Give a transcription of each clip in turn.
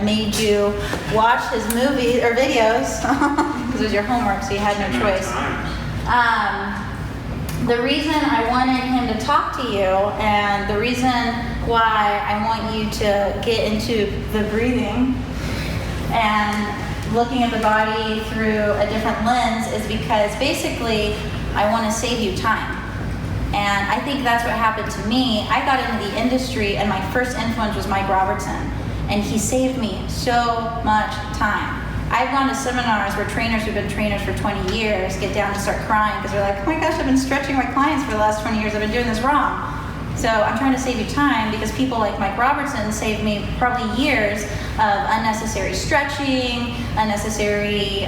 made you watch his movies or videos because it was your homework, so you had no choice. The reason I wanted him to talk to you, and the reason why I want you to get into the breathing and looking at the body through a different lens, is because basically I want to save you time. And I think that's what happened to me. I got into the industry and my first influence was Mike Robertson, and he saved me so much time. I've gone to seminars where trainers who've been trainers for 20 years get down to start crying because they're like, oh my gosh, I've been stretching my clients for the last 20 years, I've been doing this wrong. So I'm trying to save you time, because people like Mike Robertson saved me probably years of unnecessary stretching, unnecessary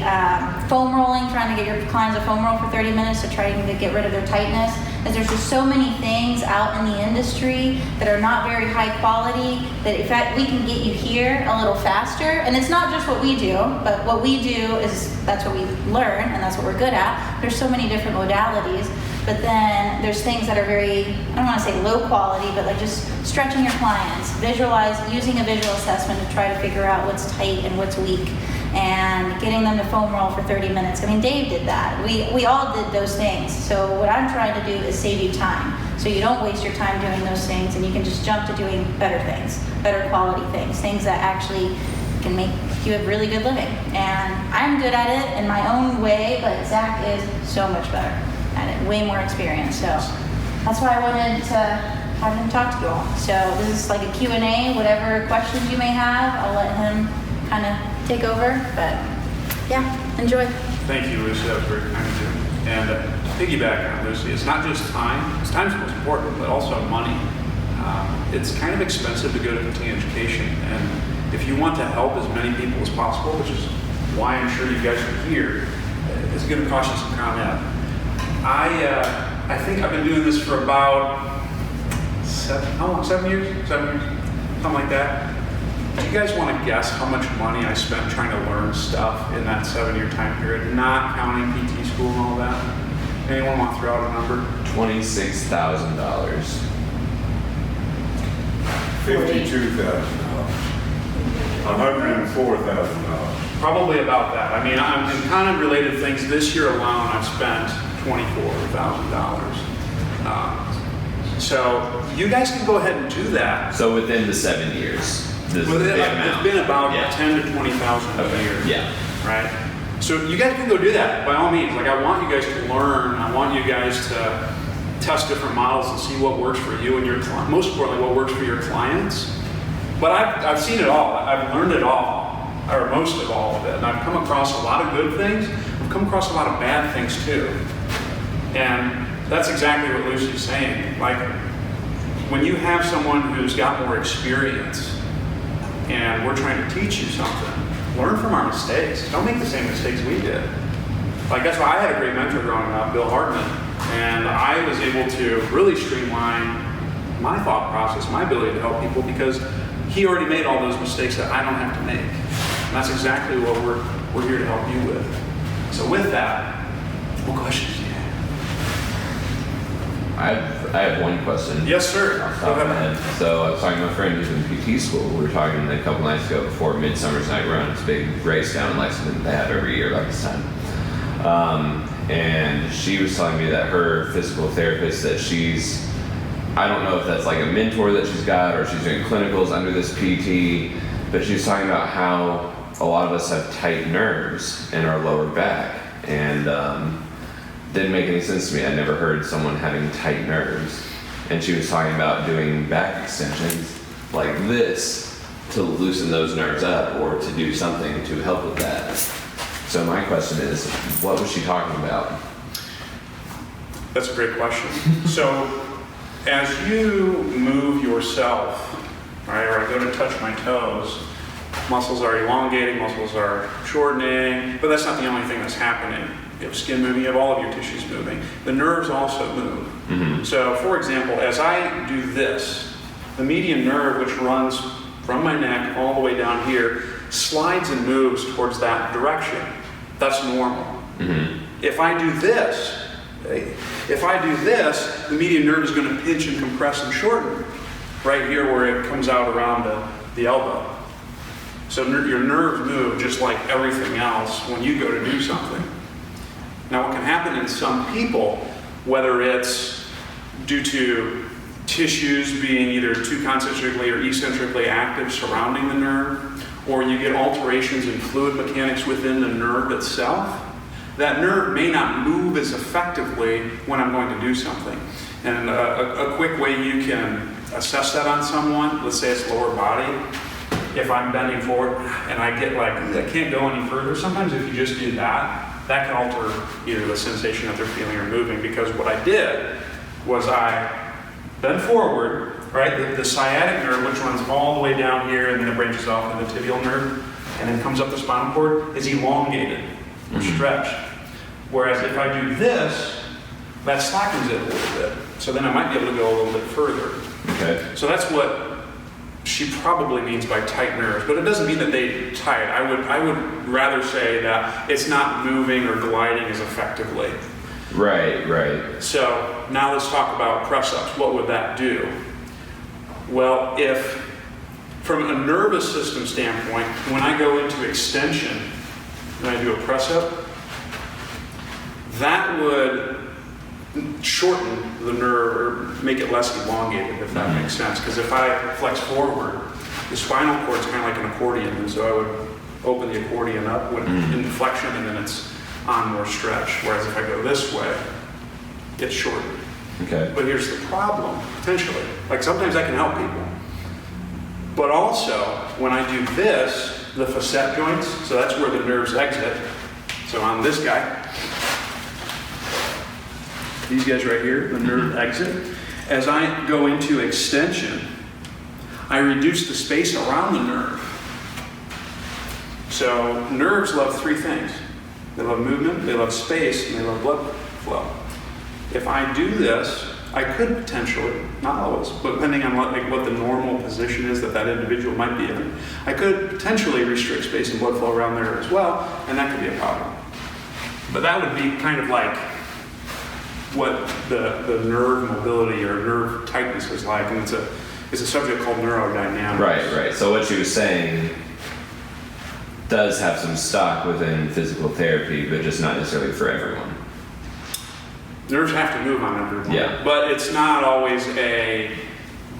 foam rolling, trying to get your clients a foam roll for 30 minutes to try to get rid of their tightness. As there's just so many things out in the industry that are not very high quality, that in fact we can get you here a little faster. And it's not just what we do, but what we do is, that's what we learn and that's what we're good at. There's so many different modalities. But then there's things that are very, I don't want to say low quality, but like just stretching your clients, using a visual assessment to try to figure out what's tight and what's weak, and getting them to foam roll for 30 minutes. I mean, Dave did that. We all did those things. So what I'm trying to do is save you time, so you don't waste your time doing those things and you can just jump to doing better things, better quality things that actually can make you a really good living. And I'm good at it in my own way, but Zach is so much better at it, way more experience. So that's why I wanted to have him talk to you all. So this is like a Q&A, whatever questions you may have, I'll let him kind of take over, but yeah, enjoy. Thank you, Lucy, that was very kind of you. And to piggyback on Lucy, it's not just time, because time's most important, but also money. It's kind of expensive to go to continuing education, and if you want to help as many people as possible, which is why I'm sure you guys are here, it's going to cost you some ComEd. I think I've been doing this for about 7 years? 7 years? Something like that. Do you guys want to guess how much money I spent trying to learn stuff in that 7-year time period, not counting PT school and all that? Anyone want to throw out a number? $26,000. $52,000. $104,000. Probably about that. I mean, in kind of related things, this year alone I've spent $24,000. So you guys can go ahead and do that. So within the 7 years. It's been about 10 to 20,000 a year. Yeah. Right? So you guys can go do that by all means. Like, I want you guys to learn. I want you guys to test different models and see what works for you and your client. Most importantly, what works for your clients. But I've seen it all. I've learned it all, or most of all of it. And I've come across a lot of good things. I've come across a lot of bad things too. And that's exactly what Lucy's saying. Like, when you have someone who's got more experience and we're trying to teach you something, learn from our mistakes. Don't make the same mistakes we did. Like, that's why I had a great mentor growing up, Bill Hartman, and I was able to really streamline my thought process, my ability to help people, because he already made all those mistakes that I don't have to make. And that's exactly what we're here to help you with. So with that, what questions do you have? I have one question. Yes, sir. Go ahead. So I was talking to my friend who's in PT school. We were talking a couple nights ago before Midsummer's Night Run. It's a big race down in Lexington they have every year about this time. And she was telling me that her physical therapist, that she's, I don't know if that's like a mentor that she's got or she's doing clinicals under this PT, but she was talking about how a lot of us have tight nerves in our lower back. And didn't make any sense to me. I never heard someone having tight nerves. And she was talking about doing back extensions like this to loosen those nerves up or to do something to help with that. So my question is, what was she talking about? That's a great question. So as you move yourself, right, or I go to touch my toes, muscles are elongating, muscles are shortening, but that's not the only thing that's happening. You have skin moving, you have all of your tissues moving. The nerves also move. Mm-hmm. So for example, as I do this, the median nerve, which runs from my neck all the way down here, slides and moves towards that direction. That's normal. Mm-hmm. If I do this, the median nerve is going to pinch and compress and shorten right here where it comes out around the elbow. So your nerves move just like everything else when you go to do something. Now what can happen in some people, whether it's due to tissues being either too concentrically or eccentrically active surrounding the nerve, or you get alterations in fluid mechanics within the nerve itself, that nerve may not move as effectively when I'm going to do something. And a quick way you can assess that on someone, let's say it's lower body, if I'm bending forward and I get like, I can't go any further, sometimes if you just do that, that can alter either the sensation that they're feeling or moving, because what I did was I bent forward, right? The sciatic nerve, which runs all the way down here and then it branches off in the tibial nerve and then comes up the spinal cord, is elongated or stretched. Whereas if I do this, that slackens it a little bit. So then I might be able to go a little bit further. Okay. So that's what she probably means by tight nerves, but it doesn't mean that they tight. I would rather say that it's not moving or gliding as effectively. Right. So now let's talk about press-ups. What would that do? Well, if from a nervous system standpoint, when I go into extension and I do a press-up, that would shorten the nerve or make it less elongated, if that makes sense. Because if I flex forward, the spinal cord is kind of like an accordion, and so I would open the accordion up in flexion, and then it's on more stretch. Whereas if I go this way, it's shortened. Okay. But here's the problem, potentially. Like sometimes that can help people. But also, when I do this, the facet joints, so that's where the nerves exit. So on this guy, these guys right here, the nerve exit. As I go into extension, I reduce the space around the nerve. So nerves love three things. They love movement, they love space, and they love blood flow. If I do this, I could potentially, not always, but depending on what the normal position is that individual might be in, I could potentially restrict space and blood flow around there as well, and that could be a problem. But that would be kind of like what the nerve mobility or nerve tightness is like, and it's a subject called neurodynamics. Right. So what you were saying does have some stock within physical therapy, but just not necessarily for everyone. Nerves have to move on everyone, Yeah. but it's not always a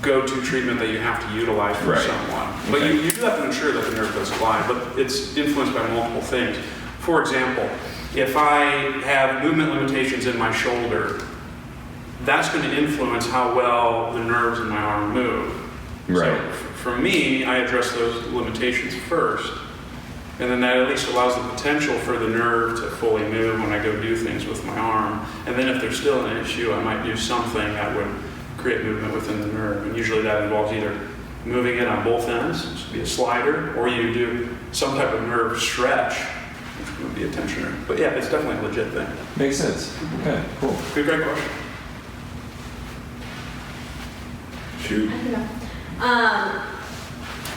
go-to treatment that you have to utilize for Right. someone. But Okay. you do have to ensure that the nerve doesn't lie, but it's influenced by multiple things. For example, if I have movement limitations in my shoulder, that's going to influence how well the nerves in my arm move. Right. So for me, I address those limitations first, and then that at least allows the potential for the nerve to fully move when I go do things with my arm. And then if there's still an issue, I might do something that would create movement within the nerve. And usually that involves either moving it on both ends, which would be a slider, or you do some type of nerve stretch, which would be a tensioner. But yeah, it's definitely a legit thing. Makes sense. Okay, cool. Good, great question. Shoot.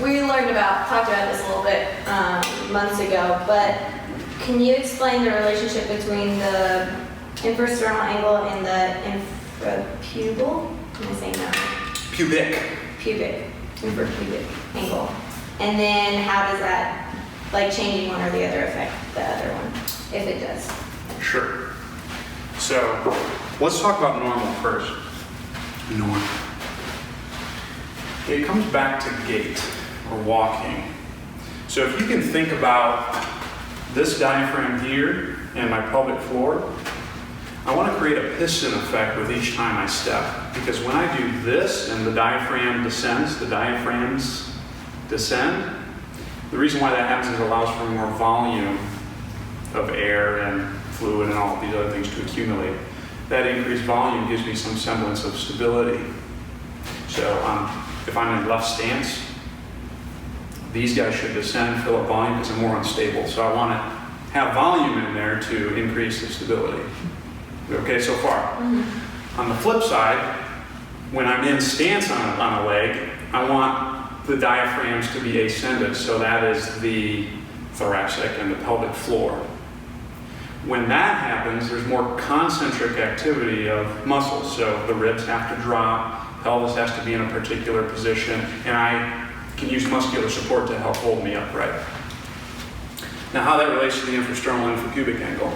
We talked about this a little bit months ago, but can you explain the relationship between the infrasternal angle and the infrapubal? Am I saying that right? Pubic. Pubic, infrapubic angle. And then how does that, like changing one or the other, affect the other one, if it does? Sure. So let's talk about normal first. Normal. It comes back to gait or walking. So if you can think about this diaphragm here and my pelvic floor, I want to create a piston effect with each time I step. Because when I do this and the diaphragm descends, the diaphragms descend, the reason why that happens is it allows for more volume of air and fluid and all of these other things to accumulate. That increased volume gives me some semblance of stability. So if I'm in left stance, these guys should descend, fill up volume because I'm more unstable. So I want to have volume in there to increase the stability. Okay, so far. On the flip side, when I'm in stance on a leg, I want the diaphragms to be ascended. So that is the thoracic and the pelvic floor. When that happens, there's more concentric activity of muscles. So the ribs have to drop, pelvis has to be in a particular position, and I can use muscular support to help hold me upright. Now, how that relates to the infrasternal infrapubic angle.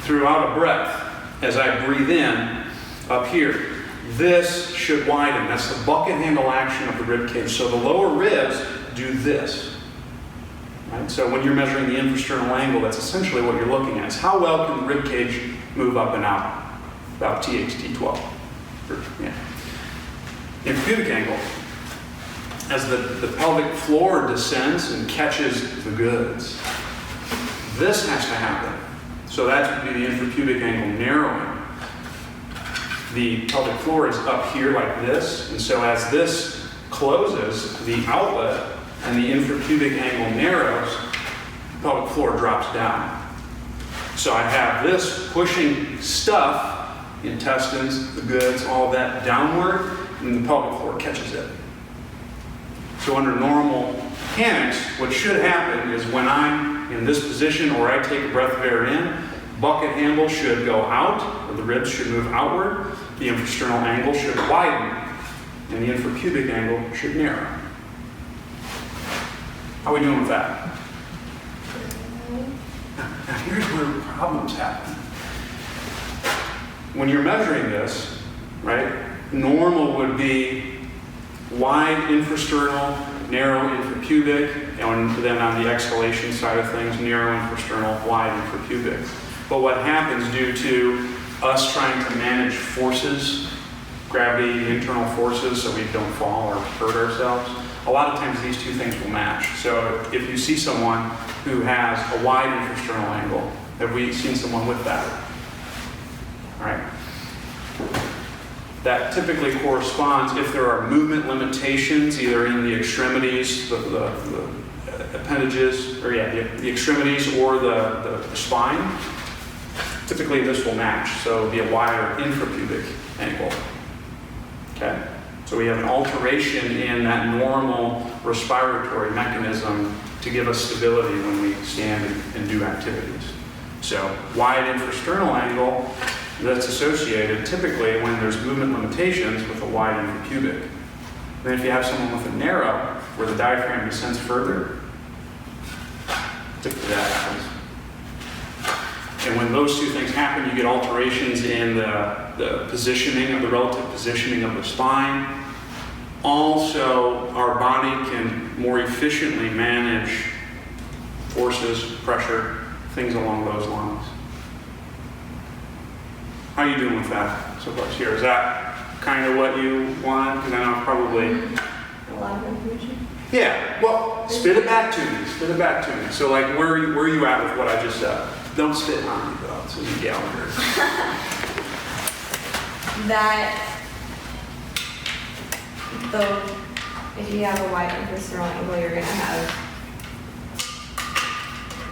Throughout a breath, as I breathe in, up here, this should widen. That's the bucket handle action of the rib cage. So the lower ribs do this. Right? So when you're measuring the infrasternal angle, that's essentially what you're looking at. Is how well can the rib cage move up and out? About THT12. Yeah. Infrapubic angle. As the pelvic floor descends and catches the goods, this has to happen. So that would be the infrapubic angle narrowing. The pelvic floor is up here like this, and so as this closes, the outlet and the infrapubic angle narrows, the pelvic floor drops down. So I have this pushing stuff, intestines, the goods, all that downward, and the pelvic floor catches it. So under normal mechanics, what should happen is when I'm in this position or I take a breath of air in, bucket handle should go out, or the ribs should move outward, the infrasternal angle should widen, and the infrapubic angle should narrow. How are we doing with that? Now here's where problems happen. When you're measuring this, right, normal would be wide infrasternal, narrow infrapubic, and then on the exhalation side of things, narrow infrasternal, wide infrapubic. But what happens due to us trying to manage forces, gravity, internal forces, so we don't fall or hurt ourselves, a lot of times these two things will match. So if you see someone who has a wide infrasternal angle, have we seen someone with that? All right. That typically corresponds if there are movement limitations, either in the extremities, the appendages, or the extremities or the spine. Typically this will match, so it'll be a wider infrapubic angle. Okay? So we have an alteration in that normal respiratory mechanism to give us stability when we stand and do activities. So wide infrasternal angle, that's associated typically when there's movement limitations with a wide infrapubic. Then if you have someone with a narrow, where the diaphragm descends further, typically that happens. And when those two things happen, you get alterations in the positioning of the relative positioning of the spine. Also, our body can more efficiently manage forces, pressure, things along those lines. How are you doing with that so far here? Is that kind of what you want? Because I know probably... A lot of information. Yeah, well, spit it back to me. Spit it back to me. So like, where are you at with what I just said? Don't spit on me though, this isn't Gallagher. That, though, if you have a wide infrasternal angle, you're going to have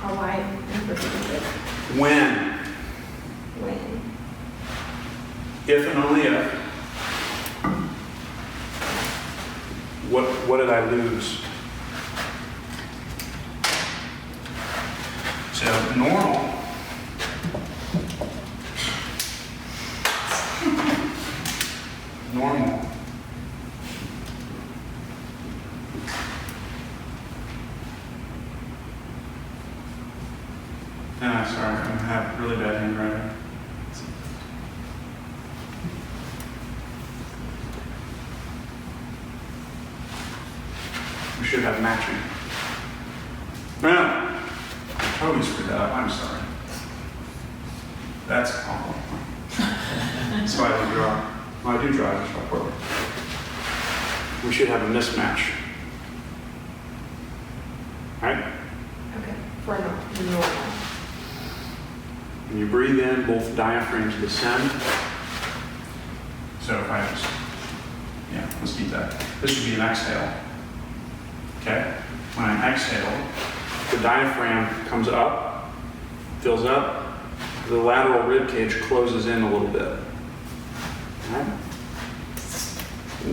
a wide infrapubic. When? If and only if. What did I lose? So normal. Normal. Sorry, I have really bad handwriting. We should have matching. No, I totally screwed that up. I'm sorry. That's awful. That's why I don't draw. Well, I do draw, I just draw poorly. We should have a mismatch. Right? Okay, for normal. When you breathe in, both diaphragms descend. So if I just, let's keep that. This would be an exhale. Okay? When I exhale, the diaphragm comes up, fills up, the lateral rib cage closes in a little bit. Okay?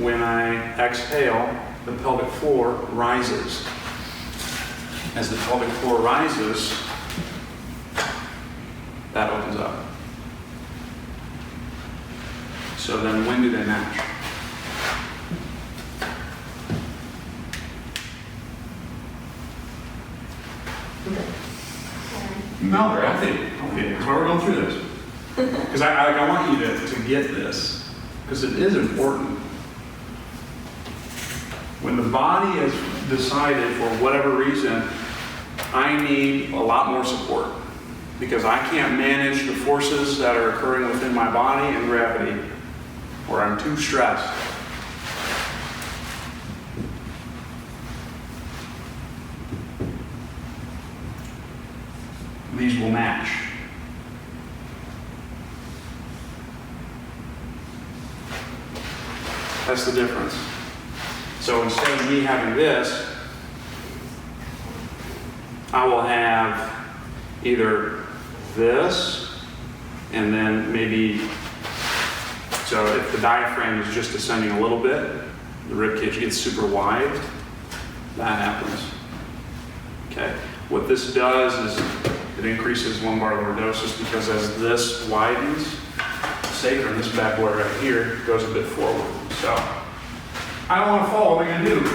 When I exhale, the pelvic floor rises. As the pelvic floor rises, that opens up. So then when do they match? No, gravity. That's why we're going through this. Because I want you to get this, because it is important. When the body has decided, for whatever reason, I need a lot more support, because I can't manage the forces that are occurring within my body and gravity, or I'm too stressed. These will match. That's the difference. So instead of me having this, I will have either this, and then maybe, so if the diaphragm is just descending a little bit, the rib cage gets super wide, that happens. Okay. What this does is it increases lumbar lordosis, because as this widens, sacrum, this bad boy right here, goes a bit forward. So I don't want to fall. What am I going to do?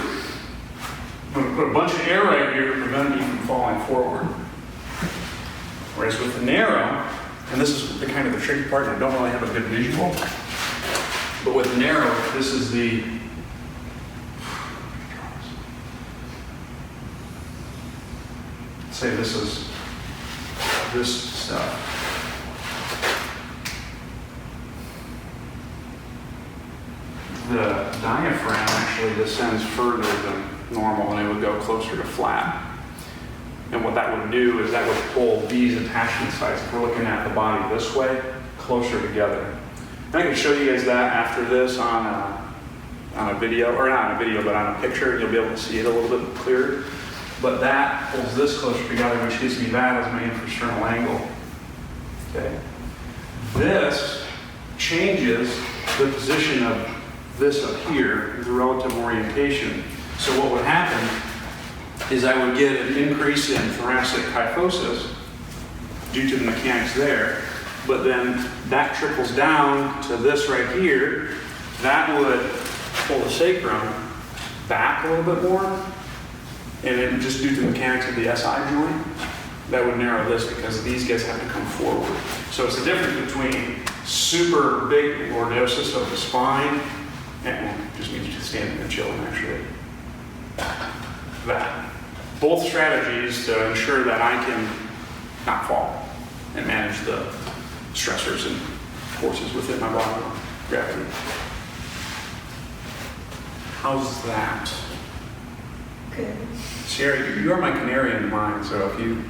I'm going to put a bunch of air right here to prevent me from falling forward. Whereas with the narrow, and this is the kind of the tricky part, and I don't really have a good visual, but with the narrow, this is the, say this is this stuff. The diaphragm actually descends further than normal, and it would go closer to flat. And what that would do is that would pull these attachment sites, if we're looking at the body this way, closer together. And I can show you guys that after this on a video, or not on a video, but on a picture. You'll be able to see it a little bit clearer. But that pulls this closer together, which gives me that as my infrasternal angle. Okay. This changes the position of this up here, the relative orientation. So what would happen is I would get an increase in thoracic kyphosis due to the mechanics there, but then that trickles down to this right here. That would pull the sacrum back a little bit more, and then just due to the mechanics of the SI joint, that would narrow this, because these guys have to come forward. So it's the difference between super big lordosis of the spine, and just means just standing and chilling actually. That. Both strategies to ensure that I can not fall and manage the stressors and forces within my body, gravity. How's that? Good. Sherry, you are my canary in the mine, so if you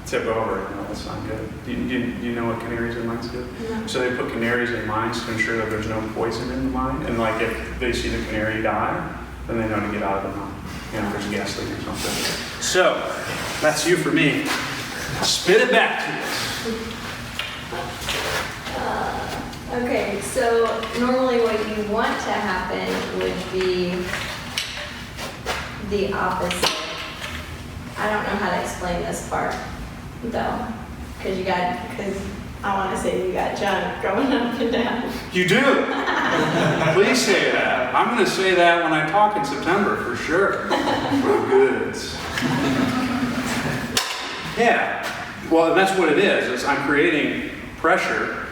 tip over, that's not good. Do you know what canaries in mines do? No. So they put canaries in mines to ensure that there's no poison in the mine, and like if they see the canary die, then they know to get out of the mine. You know, if there's a gas leak or something. So, that's you for me. Spit it back to us. Okay, so normally what you want to happen would be the opposite. I don't know how to explain this part, though, because I want to say you got junk going up and down. You do. Please say that. I'm going to say that when I talk in September for sure. For goods. Yeah. Well, that's what it is I'm creating pressure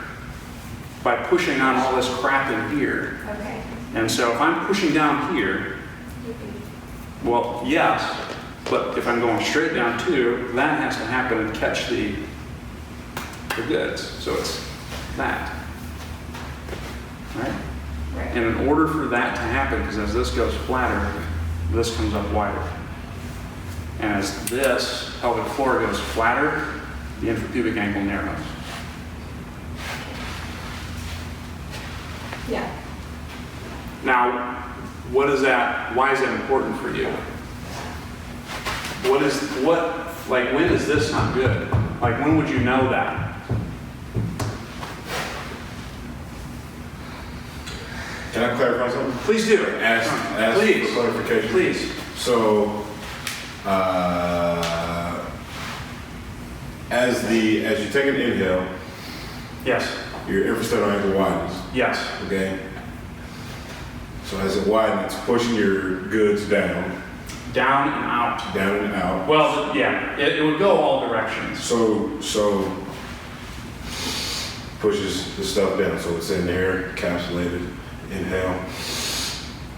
by pushing on all this crap in here. Okay. And so if I'm pushing down here, well, yes, but if I'm going straight down too, that has to happen and catch the goods. So it's that. Right? Right. And in order for that to happen, because as this goes flatter, this comes up wider. And as this pelvic floor goes flatter, the infrapubic angle narrows. Yeah. Now, why is that important for you? When is this not good? Like, when would you know that? Can I clarify something? Please do. Ask Please. for clarification. Please. So, as you take an inhale, Yes. your infrasternal angle widens. Yes. Okay. So as it widens, it's pushing your goods down. down and out. down and out. Well, yeah, it would go all directions. So pushes the stuff down, so it's in there, encapsulated, inhale,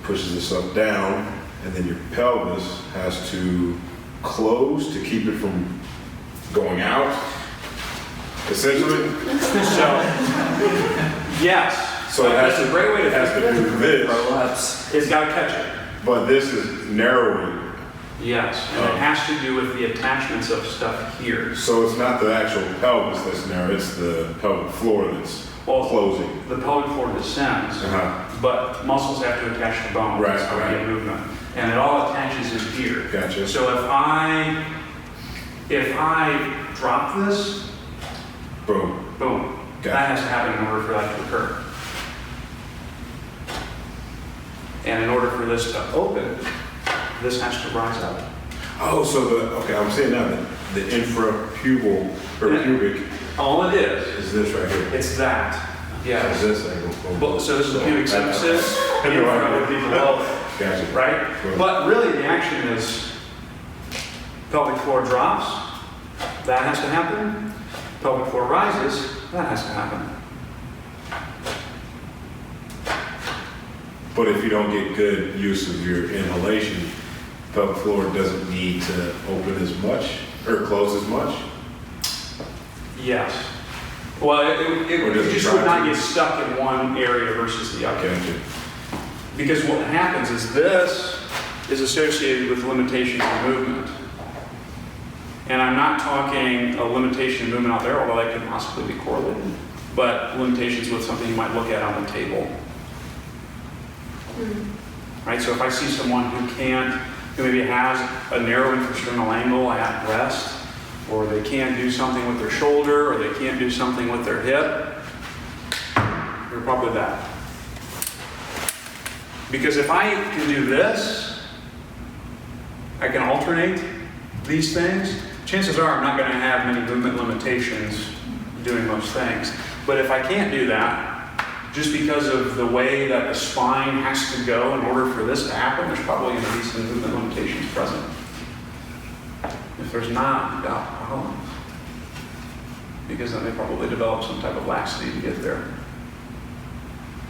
pushes the stuff down, and then your pelvis has to close to keep it from going out, essentially. So, yes. So it has That's to, a great way to it has think to of it. do this, Prolapse. It's got to catch it. but this is narrowing. Yes, and it has to do with the attachments of stuff here. So it's not the actual pelvis that's narrow, it's the pelvic floor that's Well, closing. The pelvic floor descends, Uh-huh. but muscles have to attach to bone. Right, That's how we right. get movement. And it all attaches in here. Gotcha. So if I drop this, Boom. boom, Gotcha. that has to happen in order for that to occur. And in order for this to open, this has to rise up. Oh, so okay, I'm saying now that the infrapubal or Yeah. pubic All it is this right here. it's that. Is Yes. this angle. Well, so this is pubic symphysis, I know, infra I would be know. below, Gotcha. right? Right. But really the action is pelvic floor drops, that has to happen. Pelvic floor rises, that has to happen. But if you don't get good use of your inhalation, pelvic floor doesn't need to open as much or close as much. Yes. Well, Or it does it just try would not to? get stuck in one area versus the other. Gotcha. Because what happens is this is associated with limitations in movement. And I'm not talking a limitation in movement out there, although that could possibly be correlated, but limitations with something you might look at on the table. Right, so if I see someone who maybe has a narrow infrasternal angle at rest, or they can't do something with their shoulder, or they can't do something with their hip, they're probably that. Because if I can do this, I can alternate these things, chances are I'm not going to have many movement limitations doing most things. But if I can't do that, just because of the way that the spine has to go in order for this to happen, there's probably going to be some movement limitations present. If there's not, you've got problems. Because then they probably develop some type of laxity to get there.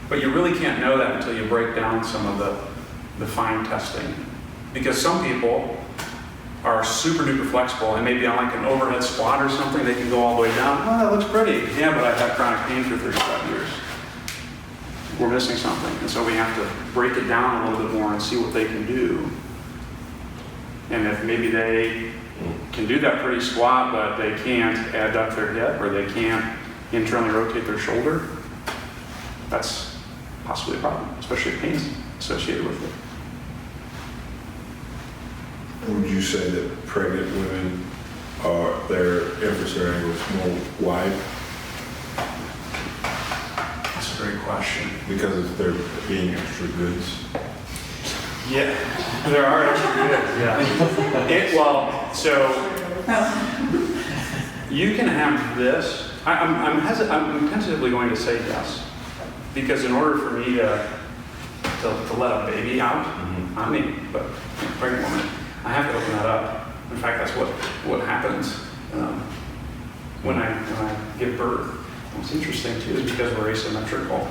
But you really can't know that until you break down some of the fine testing. Because some people are super duper flexible and maybe on like an overhead squat or something, they can go all the way down. Oh, that looks pretty. Yeah, but I've had chronic pain for 35 years. We're missing something. And so we have to break it down a little bit more and see what they can do. And if maybe they can do that pretty squat, but they can't adduct their hip or they can't internally rotate their shoulder, that's possibly a problem, especially if pain's associated with it. Would you say that pregnant women their infrasternal angle is more wide That's a great question. because of their being extra goods? Yeah, there are extra goods, yeah. So you can have this. I'm tentatively going to say yes, because in order for me to let a baby out, not me, but a pregnant woman, I have to open that up. In fact, that's what happens when I give birth. What's interesting too is because we're asymmetrical,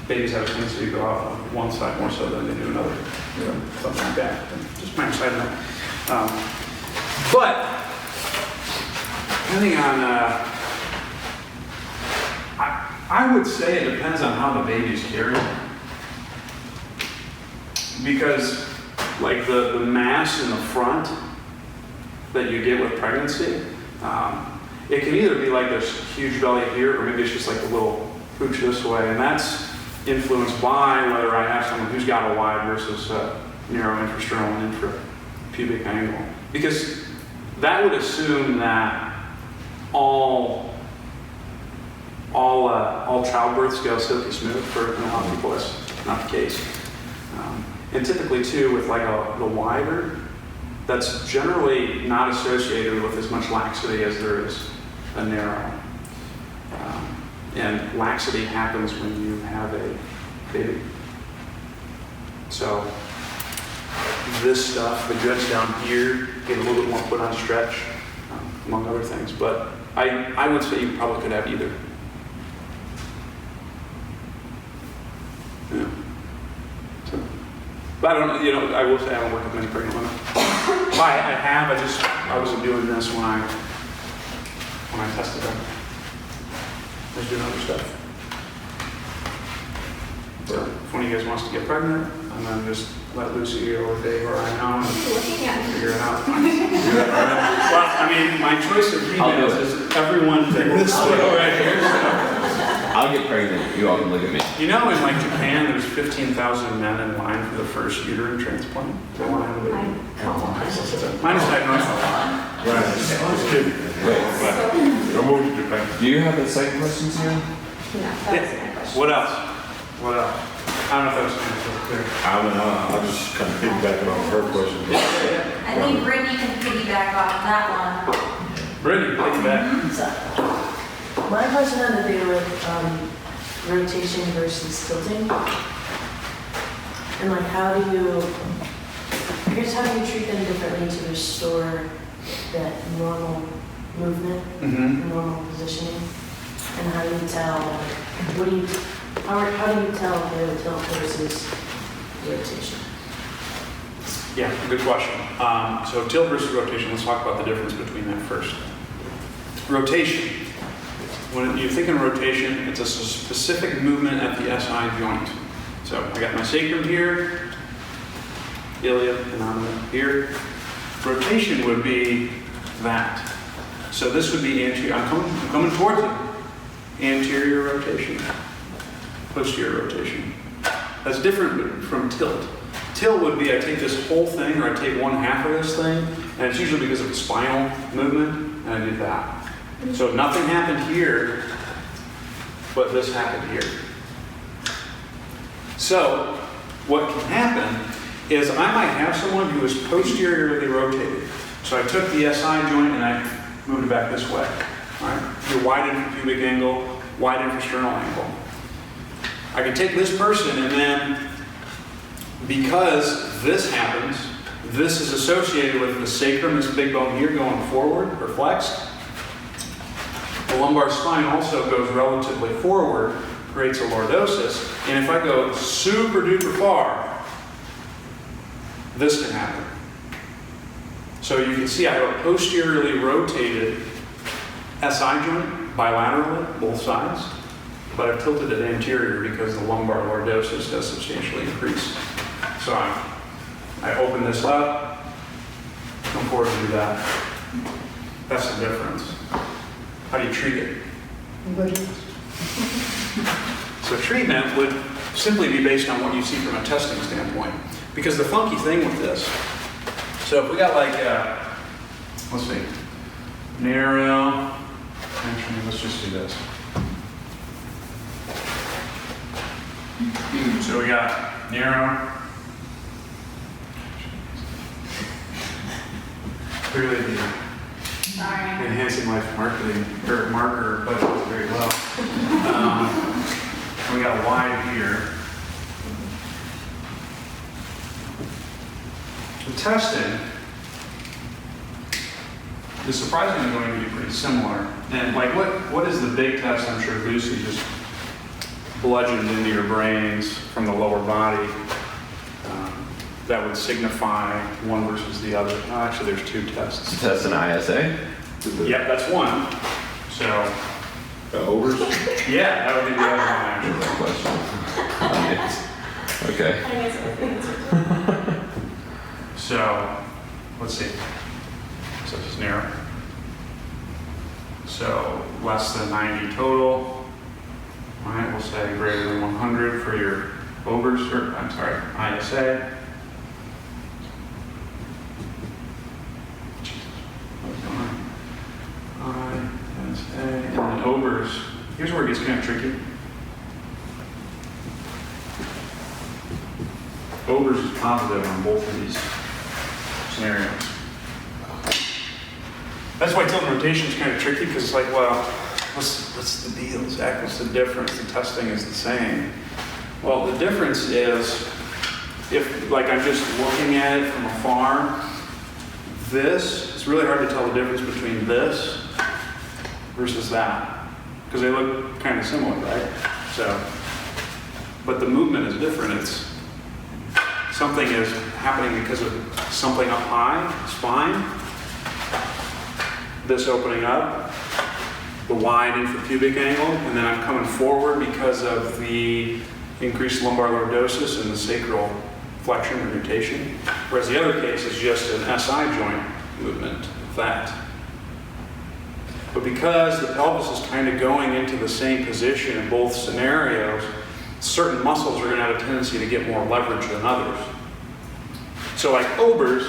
babies have a tendency to go out on one side more so than they do another. Something like that. Just my side note. But depending on, I would say it depends on how the baby's carried, because like the mass in the front that you get with pregnancy, it can either be like this huge belly here, or maybe it's just like a little pooch this way, and that's influenced by whether I have someone who's got a wide versus a narrow infrasternal and infrapubic angle. Because that would assume that all childbirths go silky smooth. For a lot of people, that's not the case. And typically, too, with like the wider, that's generally not associated with as much laxity as there is a narrow. And laxity happens when you have a baby. So this stuff, the goods down here, get a little bit more put on stretch, among other things. But I would say you probably could have either. Yeah. So, but I don't, I will say I don't work with many pregnant women. I wasn't doing this when I tested them. I was doing other stuff. So if one of you guys wants to get pregnant, and then just let Lucy or Dave or I know and Looking at me. figure it out. Well, I mean, my choice of I'll do females it. is everyone this I'll do it. right here. So. I'll get pregnant. You all can look at me. You know, in like Japan, there's 15,000 men in line for the first uterine transplant. They want to have a baby. Mine is diagnosed a lot. Right, just kidding. Wait, Don't move to Japan. do you have the second question, Sam? No, that was my question. What else? What else? I don't know if that was clear. I'll just kind of piggybacking off her question. I think Brittany can piggyback off that one. Brittany, take it back. So, my question had to do with rotation versus tilting. And like, how do you treat them differently to restore that normal movement, normal positioning? And how do you tell, how do you tell if they have a tilt versus rotation? Yeah, good question. So tilt versus rotation, let's talk about the difference between that first. Rotation. When you think in rotation, it's a specific movement at the SI joint. So I got my sacrum here, ilium, innominate here. Rotation would be that. So this would be anterior. I'm coming towards it. Anterior rotation, posterior rotation. That's different from tilt. Tilt would be I take this whole thing, or I take one half of this thing, and it's usually because of a spinal movement, and I do that. So nothing happened here, but this happened here. So what can happen is I might have someone who is posteriorly rotated. So I took the SI joint and I moved it back this way. All right? Your wide infrapubic angle, wide infrasternal angle. I can take this person and then, because this happens, this is associated with the sacrum, this big bone here going forward or flexed. The lumbar spine also goes relatively forward, creates a lordosis. And if I go super duper far, this can happen. So you can see I have a posteriorly rotated SI joint bilaterally, both sides, but I've tilted it anterior because the lumbar lordosis does substantially increase. So I open this up, come forward and do that. That's the difference. How do you treat it? So treatment would simply be based on what you see from a testing standpoint. Because the funky thing with this, so if we got like, let's see, narrow, actually, let's just do this. So we got narrow, clearly the Sorry. enhancing life marketing or marker budget was very low. We got wide here. The testing is surprisingly going to be pretty similar. And like, what is the big test? I'm sure Lucy just bludgeoned into your brains from the lower body that would signify one versus the other. Oh, actually, there's two tests. Test an ISA? Yep, that's one. So, Overs? yeah, that would be the other one, actually. Good question. Okay. I guess I think it's So, let's see. So this is narrow. So less than 90 total. All right, we'll say greater than 100 for your overs, or I'm sorry, ISA. ISA, and then overs. Here's where it gets kind of tricky. Overs is positive on both of these scenarios. That's why tilt and rotation is kind of tricky, because it's like, well, what's the deal, Zach? What's the difference? The testing is the same. Well, the difference is if, like, I'm just looking at it from afar, it's really hard to tell the difference between this versus that, because they look kind of similar, right? So, but the movement is different. It's something is happening because of something up high, spine, this opening up, the wide infrapubic angle, and then I'm coming forward because of the increased lumbar lordosis and the sacral flexion or nutation, whereas the other case is just an SI joint movement, that. But because the pelvis is kind of going into the same position in both scenarios, certain muscles are going to have a tendency to get more leverage than others. So like Ober's,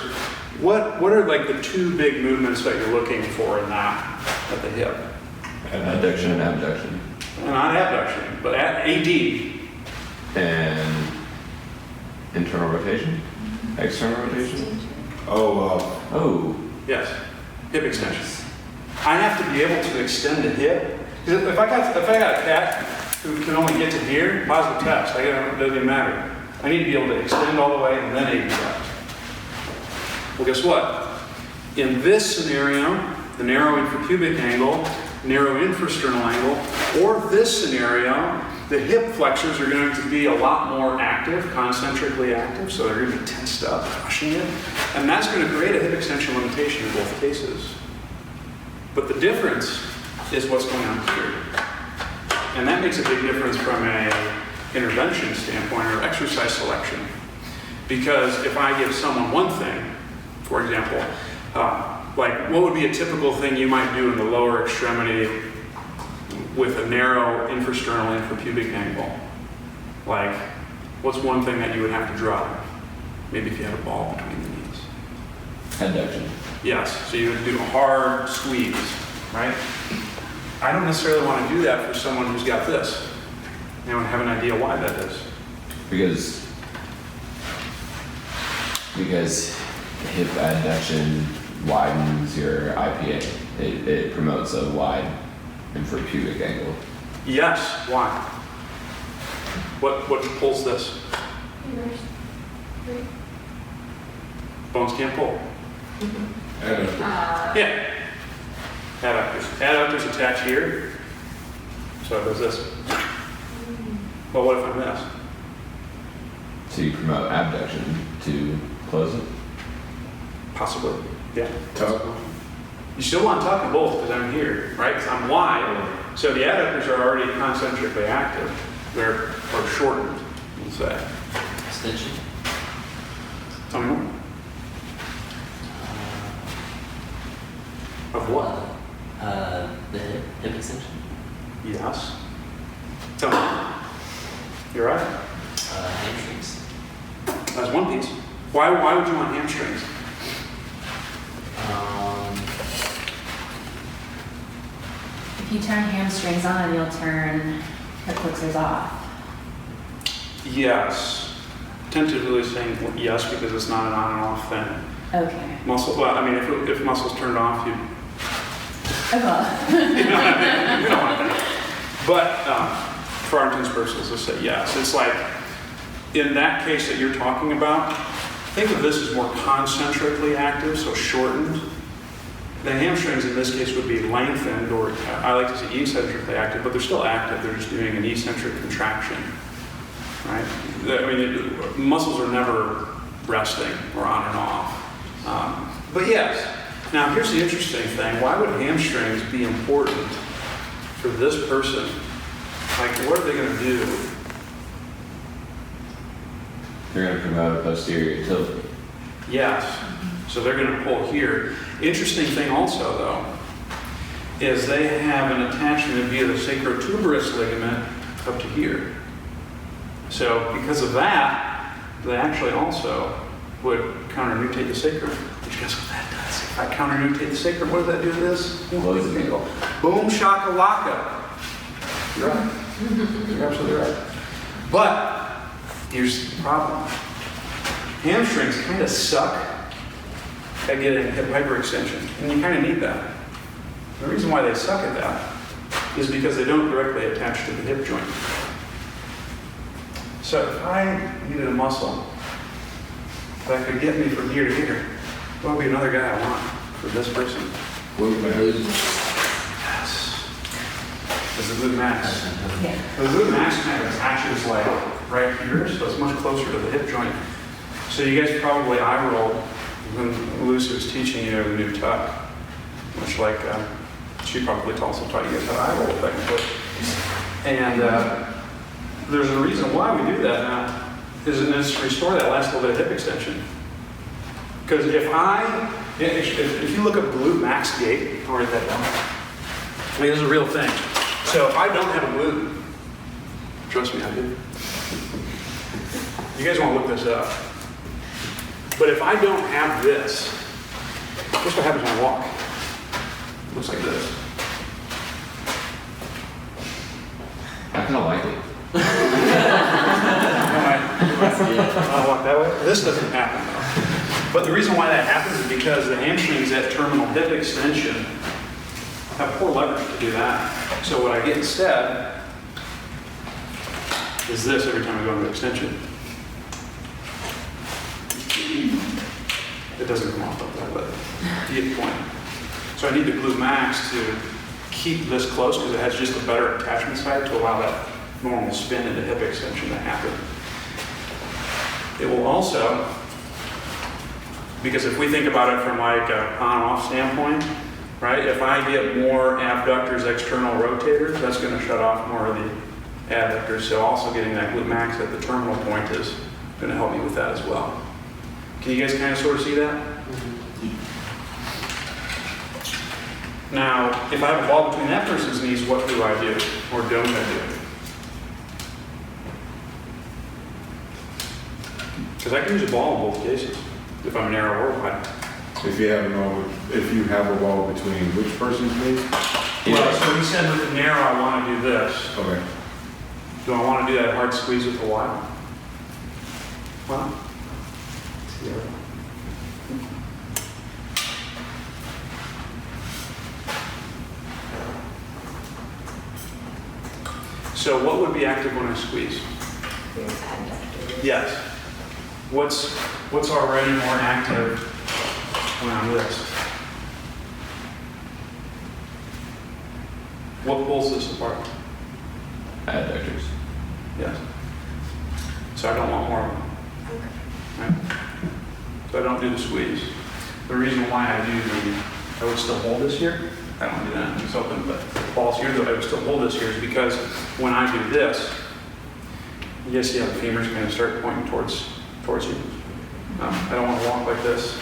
what are like the two big movements that you're looking for in that at the hip? Adduction and abduction. Not abduction, but AD. And internal rotation? External rotation? Oh, Yes, hip extension. I have to be able to extend the hip. Because if I got a cat who can only get to here, positive test. It doesn't even matter. I need to be able to extend all the way and then abduct. Well, guess what? In this scenario, the narrow infrapubic angle, narrow infrasternal angle, or this scenario, the hip flexors are going to be a lot more active, concentrically active, so they're going to be tensed up, pushing it. And that's going to create a hip extension limitation in both cases. But the difference is what's going on here. And that makes a big difference from an intervention standpoint or exercise selection. Because if I give someone one thing, for example, like what would be a typical thing you might do in the lower extremity with a narrow infrasternal infrapubic angle? Like, what's one thing that you would have to drive? Maybe if you had a ball between the knees. Adduction. Yes, so you would do a hard squeeze, right? I don't necessarily want to do that for someone who's got this. Anyone have an idea why that is? Because hip adduction widens your IPA. It promotes a wide infrapubic angle. Yes, why? What pulls this? Bones can't pull. Yeah. Adductors. Adductors attach here. So it does this. Well, what if I miss? So you promote abduction to close it? Possibly. Yeah. tuck. You still want to tuck them both because I'm here, right? Because I'm wide. So the adductors are already concentrically active. They're shortened, we'll say. Extension? Tell me more. Of what? The hip extension? Yes. Tell me. You're right. Hamstrings? That's one piece. Why would you want hamstrings? If you turn hamstrings on, you'll turn hip flexors off. Yes. Tentatively saying yes because it's not an on and off thing. Okay. Well, I mean, if muscles turned off, you Oh, well. you know what I mean? We don't want that. But for our intents purposes, let's say yes. It's like, in that case that you're talking about, think of this as more concentrically active, so shortened. The hamstrings in this case would be lengthened, or I like to say eccentrically active, but they're still active. They're just doing an eccentric contraction, right? I mean, muscles are never resting or on and off. But yes. Now, here's the interesting thing. Why would hamstrings be important for this person? Like, what are they going to do? They're going to promote a posterior tilt. Yes. So they're going to pull here. Interesting thing also, though, is they have an attachment via the sacrotuberous ligament up to here. So because of that, they actually also would counter-nutate the sacrum. Which guess what that does? If I counter-nutate the sacrum, what does that do to this? Close the angle. Boom shakalaka. You're right. You're absolutely right. But here's the problem. Hamstrings kind of suck at getting hip hyperextension, and you kind of need that. The reason why they suck at that is because they don't directly attach to the hip joint. So if I needed a muscle that could get me from here to here. What would be another guy I want for this person? Glute max. Yes. This is the glute max. Yeah. The glute max kind of attaches like right here, so it's much closer to the hip joint. So you guys probably eye roll when Lucy was teaching you a new tuck, much like she probably also taught you guys how to eye roll technically. And there's a reason why we do that now, is to restore that last little bit of hip extension. Because if you look up glute max gait, I'll write that down. I mean, this is a real thing. So if I don't have a glute, trust me, I do. You guys want to look this up. But if I don't have this, what's what happens when I walk? It looks like this. I kind of like it. I walk that way. This doesn't happen though. But the reason why that happens is because the hamstrings at terminal hip extension have poor leverage to do that. So what I get instead is this every time I go into extension. It doesn't come off like that, but you get the point. So I need the glute max to keep this close because it has just a better attachment side to allow that normal spin into hip extension to happen. It will also, because if we think about it from like an on-off standpoint, right? If I get more abductors, external rotators, that's going to shut off more of the adductors. So also getting that glute max at the terminal point is going to help me with that as well. Can you guys kind of sort of see that? Now, if I have a ball between that person's knees, what do I do? Or don't I do? Because I can use a ball in both cases, if I'm narrow or wide. If you have a ball between which person's knees? Well, so we said with the narrow, I want to do this. Okay. Do I want to do that hard squeeze with the wide? Well, so what would be active when I squeeze? Your adductors. Yes. What's already more active when I'm this? What pulls this apart? Adductors. Yes. So I don't want more of them. Right? So I don't do the squeeze. The reason why I would still hold this here. I don't do that, it's open, but the ball's here, though I would still hold this here is because when I do this, you guys see how the femurs kind of start pointing towards you. I don't want to walk like this,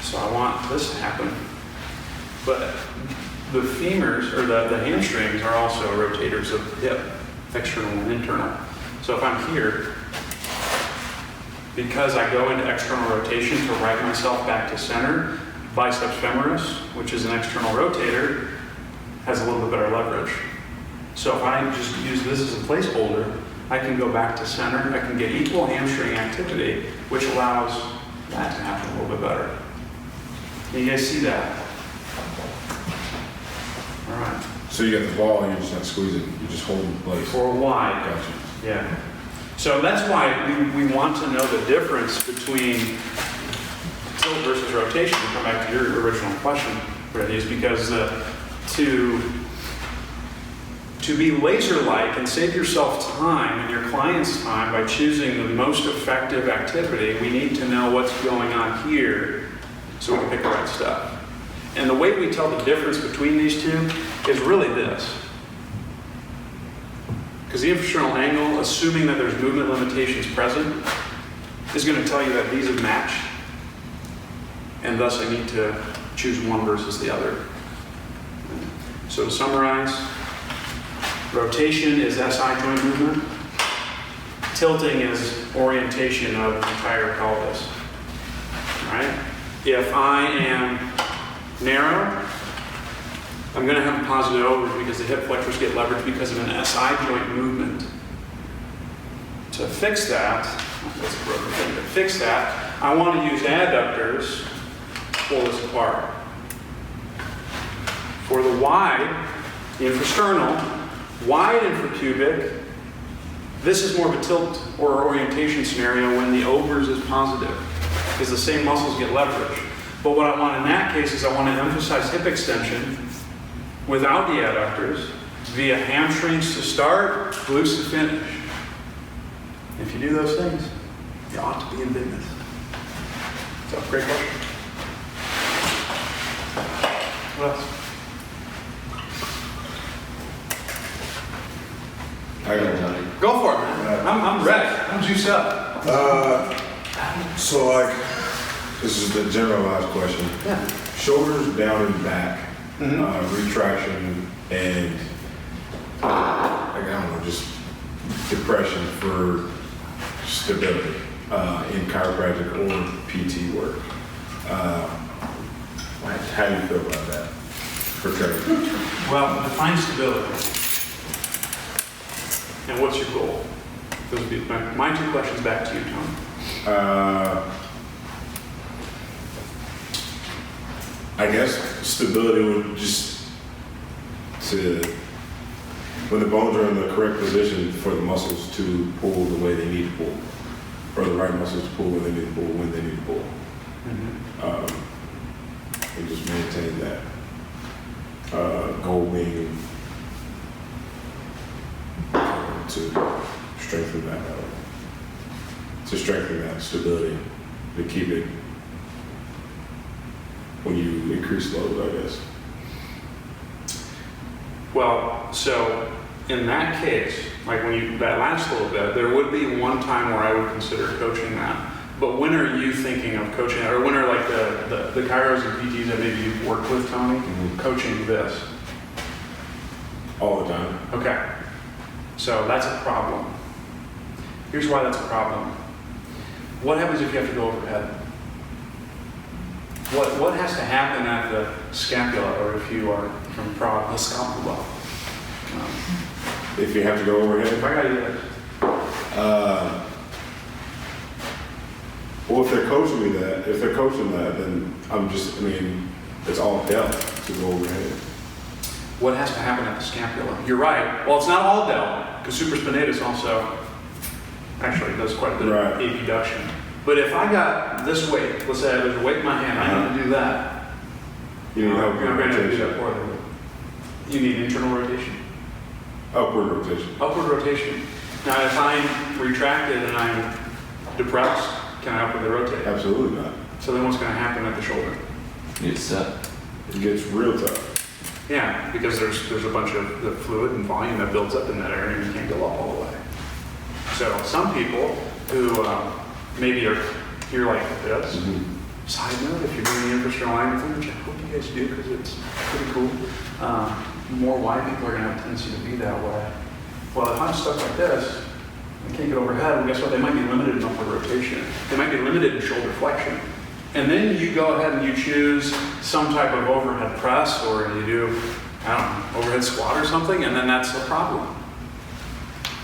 so I want this to happen. But the femurs, or the hamstrings, are also rotators of the hip, external and internal. So if I'm here, because I go into external rotation to right myself back to center, biceps femoris, which is an external rotator, has a little bit better leverage. So if I just use this as a placeholder, I can go back to center, I can get equal hamstring activity, which allows that to happen a little bit better. Can you guys see that? All right. So you got the ball, you're just not squeezing, you're just holding in place. For wide. Gotcha. Yeah. So that's why we want to know the difference between tilt versus rotation. To come back to your original question, Brady, is because to be laser-like and save yourself time and your client's time by choosing the most effective activity, we need to know what's going on here so we can pick the right stuff. And the way we tell the difference between these two is really this. Because the infrasternal angle, assuming that there's movement limitations present, is going to tell you that these have matched, and thus I need to choose one versus the other. So to summarize, rotation is SI joint movement. Tilting is orientation of the entire pelvis. All right? If I am narrow, I'm going to have a positive overage because the hip flexors get leverage because of an SI joint movement. To fix that, that's a broken thing. To fix that, I want to use adductors to pull this apart. For the wide, the infrasternal, wide infrapubic, this is more of a tilt or orientation scenario when the overs is positive. because the same muscles get leverage. But what I want in that case is I want to emphasize hip extension without the adductors via hamstrings to start, glutes to finish. If you do those things, you ought to be in business. So, great question. What else? I got one. Go for it, man. I'm ready. I'm juiced up. So like, this is the generalized question. Yeah. Shoulders down and back, retraction, and I don't know, just depression for stability in chiropractic or PT work. How do you feel about that for training? Well, define stability. And what's your goal? Those would be my two questions back to you, Tom. I guess stability would just when the bones are in the correct position for the muscles to pull the way they need to pull, or the right muscles to pull when they need to pull, when they need to pull. And just maintain that. Goal being to strengthen that stability, to keep it when you increase load, I guess. Well, so in that case, like that last little bit, there would be one time where I would consider coaching that. But when are you thinking of coaching, or when are like the chiros and PTs that maybe you've worked with, Tony, coaching this? All the time. Okay. So that's a problem. Here's why that's a problem. What happens if you have to go overhead? What has to happen at the scapula, or if you are from Prague, the scapula? If you have to go overhead? If I got you there. Well, if they're coaching that, then it's all depth to go overhead. What has to happen at the scapula? You're right. Well, it's not all delt, because supraspinatus also actually does quite a bit of abduction. But if I got this weight, let's say there's a weight in my hand, I need to do that. You need help with You're going to do rotation. that poorly. You need internal rotation. Upward rotation. Upward rotation. Now, if I'm retracted and I'm depressed, can I upwardly rotate? Absolutely not. So then what's going to happen at the shoulder? It's set. It gets real tough. Yeah, because there's a bunch of the fluid and volume that builds up in that area and you can't go up all the way. So some people who maybe are here like this, side note, if you're doing the infrasternal line thing, which I hope you guys do because it's pretty cool, more wide people are going to have a tendency to be that way. Well, if I'm stuck like this, I can't get overhead, well, guess what? They might be limited in upward rotation. They might be limited in shoulder flexion. And then you go ahead and you choose some type of overhead press, or you do, I don't know, overhead squat or something, and then that's a problem.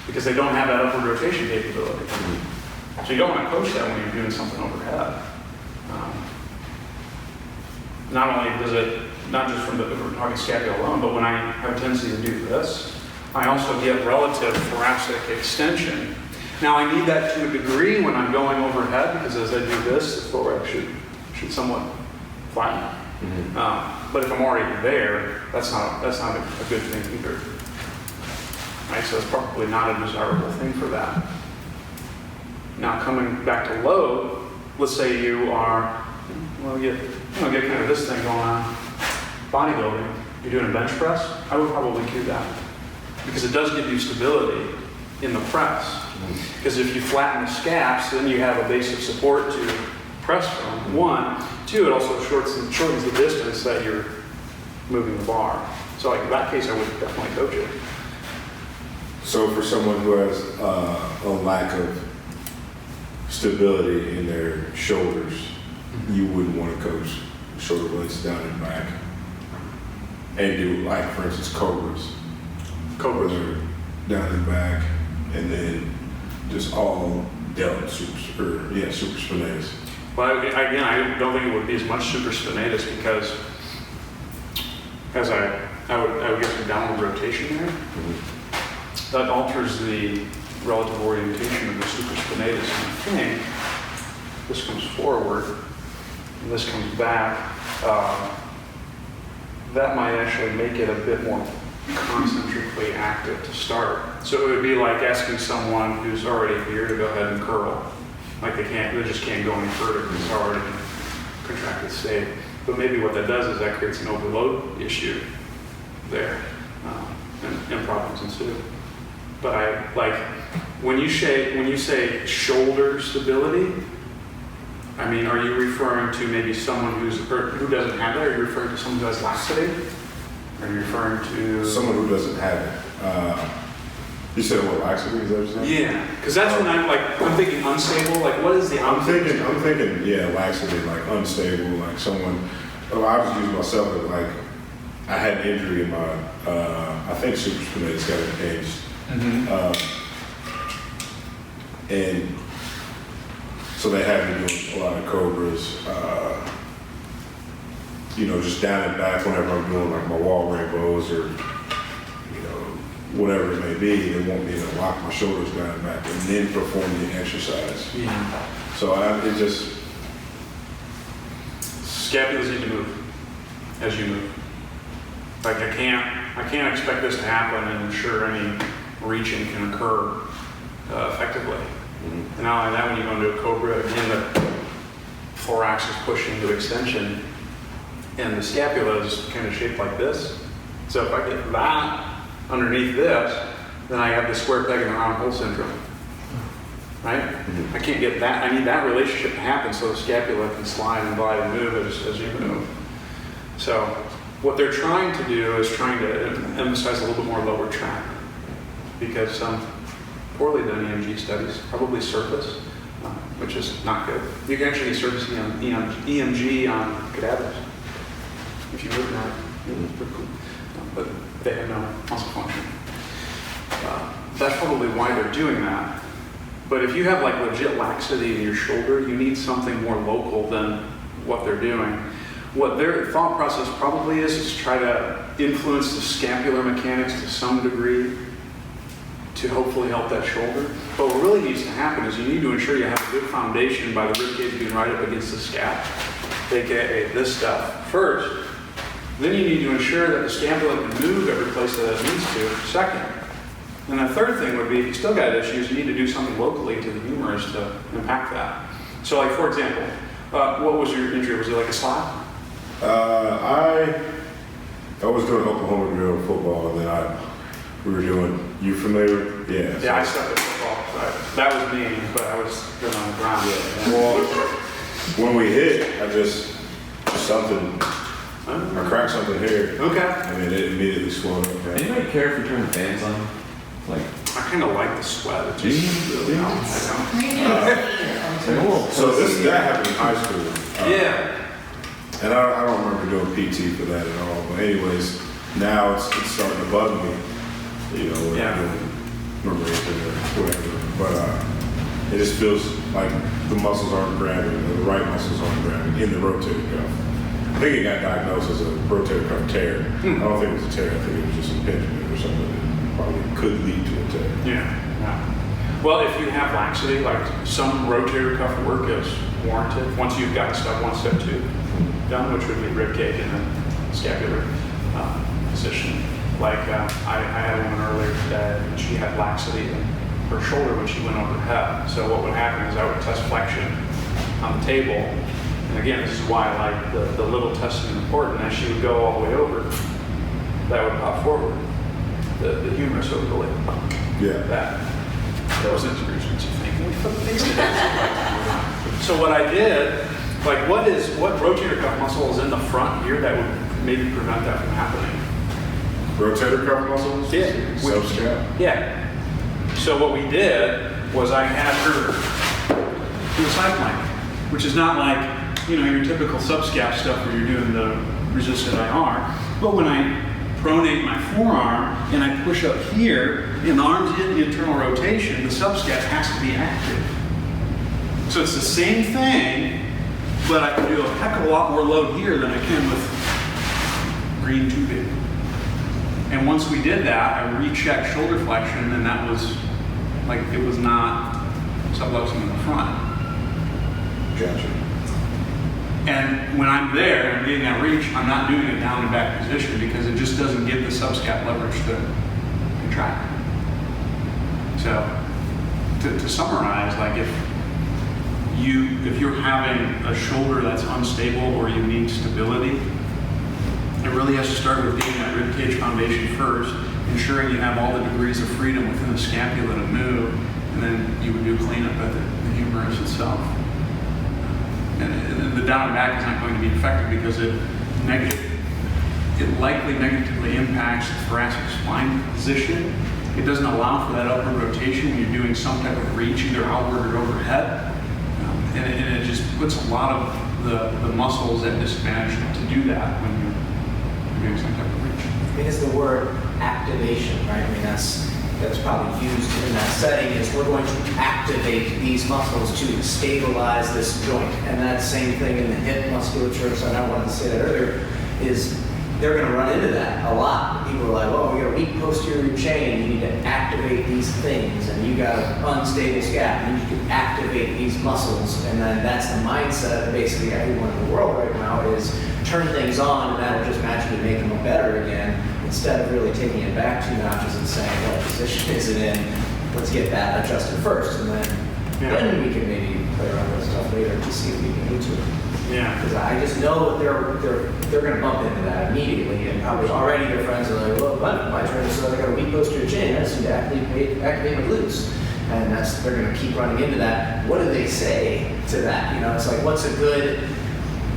Because they don't have that upward rotation capability. So you don't want to coach that when you're doing something overhead. Not only does it, not just from if we're talking scapula alone, but when I have a tendency to do this, I also get relative thoracic extension. Now I need that to a degree when I'm going overhead, because as I do this, the thorax should somewhat flatten. But if I'm already there, that's not a good thing either. Right, so it's probably not a desirable thing for that. Now coming back to load, let's say you are, get kind of this thing going on, bodybuilding, you're doing a bench press, I would probably do that. Because it does give you stability in the press. Because if you flatten the scaps, then you have a base of support to press from, one. Two, it also shortens the distance that you're moving the bar. So like in that case, I would definitely coach it. So for someone who has a lack of stability in their shoulders, you wouldn't want to coach shoulder blades down and back and do, like, for instance, cobras. Cobras are down and back, and then just all delt supraspinatus. Well, again, I don't think it would be as much supraspinatus because as I would get some downward rotation there. That alters the relative orientation of the supraspinatus. And I think this comes forward, and this comes back, that might actually make it a bit more concentrically active to start. So it would be like asking someone who's already here to go ahead and curl. Like they just can't go any further because it's already in contracted state. But maybe what that does is that creates an overload issue there, and problems ensue. But I like when you say shoulder stability. I mean, are you referring to maybe someone who doesn't have that? Are you referring to someone who has laxity? Are you referring to Someone who doesn't have it. You said what, laxity? Is that what you said? Yeah, because that's when I'm thinking unstable. Like, what is the? I'm thinking, yeah, laxity, like unstable, like someone. Oh, I was using myself as like I had an injury in my, I think supraspinatus got engaged, and so they had me doing a lot of cobras, you know, just down and back whenever I'm doing like my wall rainbows or, you know, whatever it may be. They want me to lock my shoulders down and back and then perform the exercise. Yeah. So it just. Scapulas need to move as you move. Like I can't expect this to happen and ensure any reaching can occur effectively. And not only that, when you go into a cobra, again, the thorax is pushing to extension, and the scapula is kind of shaped like this. So if I get that underneath this, then I have the square peg in the round hole syndrome. Right? I can't get that. I need that relationship to happen so the scapula can slide and glide and move as you move. So what they're trying to do is trying to emphasize a little bit more lower track, because some poorly done EMG studies probably surface, which is not good. You can actually surface EMG on cadavers if you move that. It's pretty cool. But they have no muscle function. That's probably why they're doing that. But if you have like legit laxity in your shoulder, you need something more local than what they're doing. What their thought process probably is try to influence the scapular mechanics to some degree to hopefully help that shoulder. But what really needs to happen is you need to ensure you have a good foundation by the ribcage being right up against the scap, aka this stuff, first. Then you need to ensure that the scapula can move every place that it needs to, second. And the third thing would be, if you still got issues, you need to do something locally to the humerus to impact that. So like, for example, what was your injury? Was it like a slap? I was doing Oklahoma drill football, and then we were doing, you familiar? Yeah. Yeah, I stepped at football. That was me, but I was good on the ground. Yeah. Well, when we hit, I cracked something here. Okay. I mean, it immediately swelled up. Anybody care if we turn the fans on? Like, I kind of like the sweat. It just really helps. So that happened in high school. Yeah. And I don't remember doing PT for that at all. But anyways, now it's starting to bug me. You know, Yeah. remember or whatever. But it just feels like the muscles aren't grabbing, the right muscles aren't grabbing in the rotator cuff. I think it got diagnosed as a rotator cuff tear. I don't think it was a tear. I think it was just impingement or something that probably could lead to a tear. Yeah. Well, if you have laxity, like some rotator cuff work is warranted once you've got step 1, step 2 done, which would be rib cage and then scapular position. Like I had a woman earlier today, and she had laxity in her shoulder when she went overhead. So what would happen is I would test flexion on the table. And again, this is why I like the little testing is important. As she would go all the way over, that would pop forward. The humerus over the lip. Yeah. That was integration. So what I did, like what rotator cuff muscle is in the front here that would maybe prevent that from happening? Rotator cuff muscles? Yeah. Subscap? Yeah. So what we did was I had her do a side plank, which is not like, you know, your typical subscap stuff where you're doing the resisted IR. But when I pronate my forearm and I push up here and the arm's in the internal rotation, the subscap has to be active. So it's the same thing, but I can do a heck of a lot more load here than I can with green tubing. And once we did that, I rechecked shoulder flexion, and that was like, it was not subluxing in the front. Gotcha. And when I'm there and I'm getting that reach, I'm not doing a down and back position because it just doesn't give the subscap leverage to contract. So to summarize, like if you're having a shoulder that's unstable or you need stability, it really has to start with getting that rib cage foundation first, ensuring you have all the degrees of freedom within the scapula to move, and then you would do cleanup at the humerus itself. And the down and back is not going to be effective because it likely negatively impacts the thoracic spine position. It doesn't allow for that upward rotation when you're doing some type of reach, either outward or overhead. And it just puts a lot of the muscles at disadvantage to do that when you're doing some type of reach. I mean, it's the word activation, right? I mean, that's probably used in that setting is we're going to activate these muscles to stabilize this joint. And that same thing in the hip musculature, so I wanted to say that earlier, is they're going to run into that a lot. People are like, well, we got a weak posterior chain, you need to activate these things, and you got an unstable scap, you need to activate these muscles. And then that's the mindset of basically everyone in the world right now is turn things on and that'll just magically make them better again, instead of really taking it back 2 notches and saying, what position is it in? Let's get that adjusted first, and then we can maybe play around with stuff later to see if we can get to it. Yeah. Because I just know that they're going to bump into that immediately, and probably already their friends are like, well, my trainer said I got a weak posterior chain, I just need to activate my glutes. And they're going to keep running into that. What do they say to that? You know, it's like, what's a good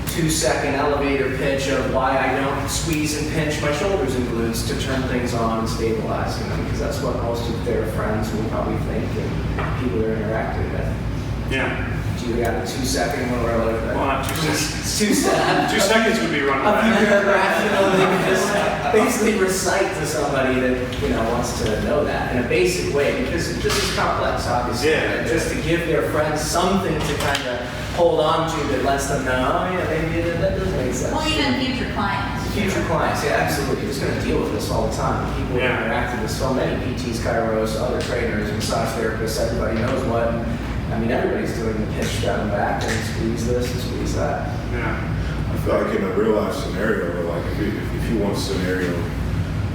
2-second elevator pitch of why I don't squeeze and pinch my shoulders and glutes to turn things on and stabilize them? Because that's what most of their friends will probably think and people they're interacting with. Yeah. Do you got a 2-second one where like Well, not 2 seconds. 2 seconds. 2 seconds would be running A back. few paragraphs, you know, they can just basically recite to somebody that, you know, wants to know that in a basic way, because this is complex, obviously. Yeah. And just to give their friends something to kind of hold on to that lets them know, oh yeah, maybe that does make sense. Well, even future clients. Future clients, yeah, absolutely. You're just going to deal with this all the time. People Yeah. interact with so many PTs, chiros, other trainers, massage therapists, everybody knows what. I mean, everybody's doing the pitch down and back and squeeze this and squeeze that. Yeah. I feel like in a real life scenario, like if you want a scenario,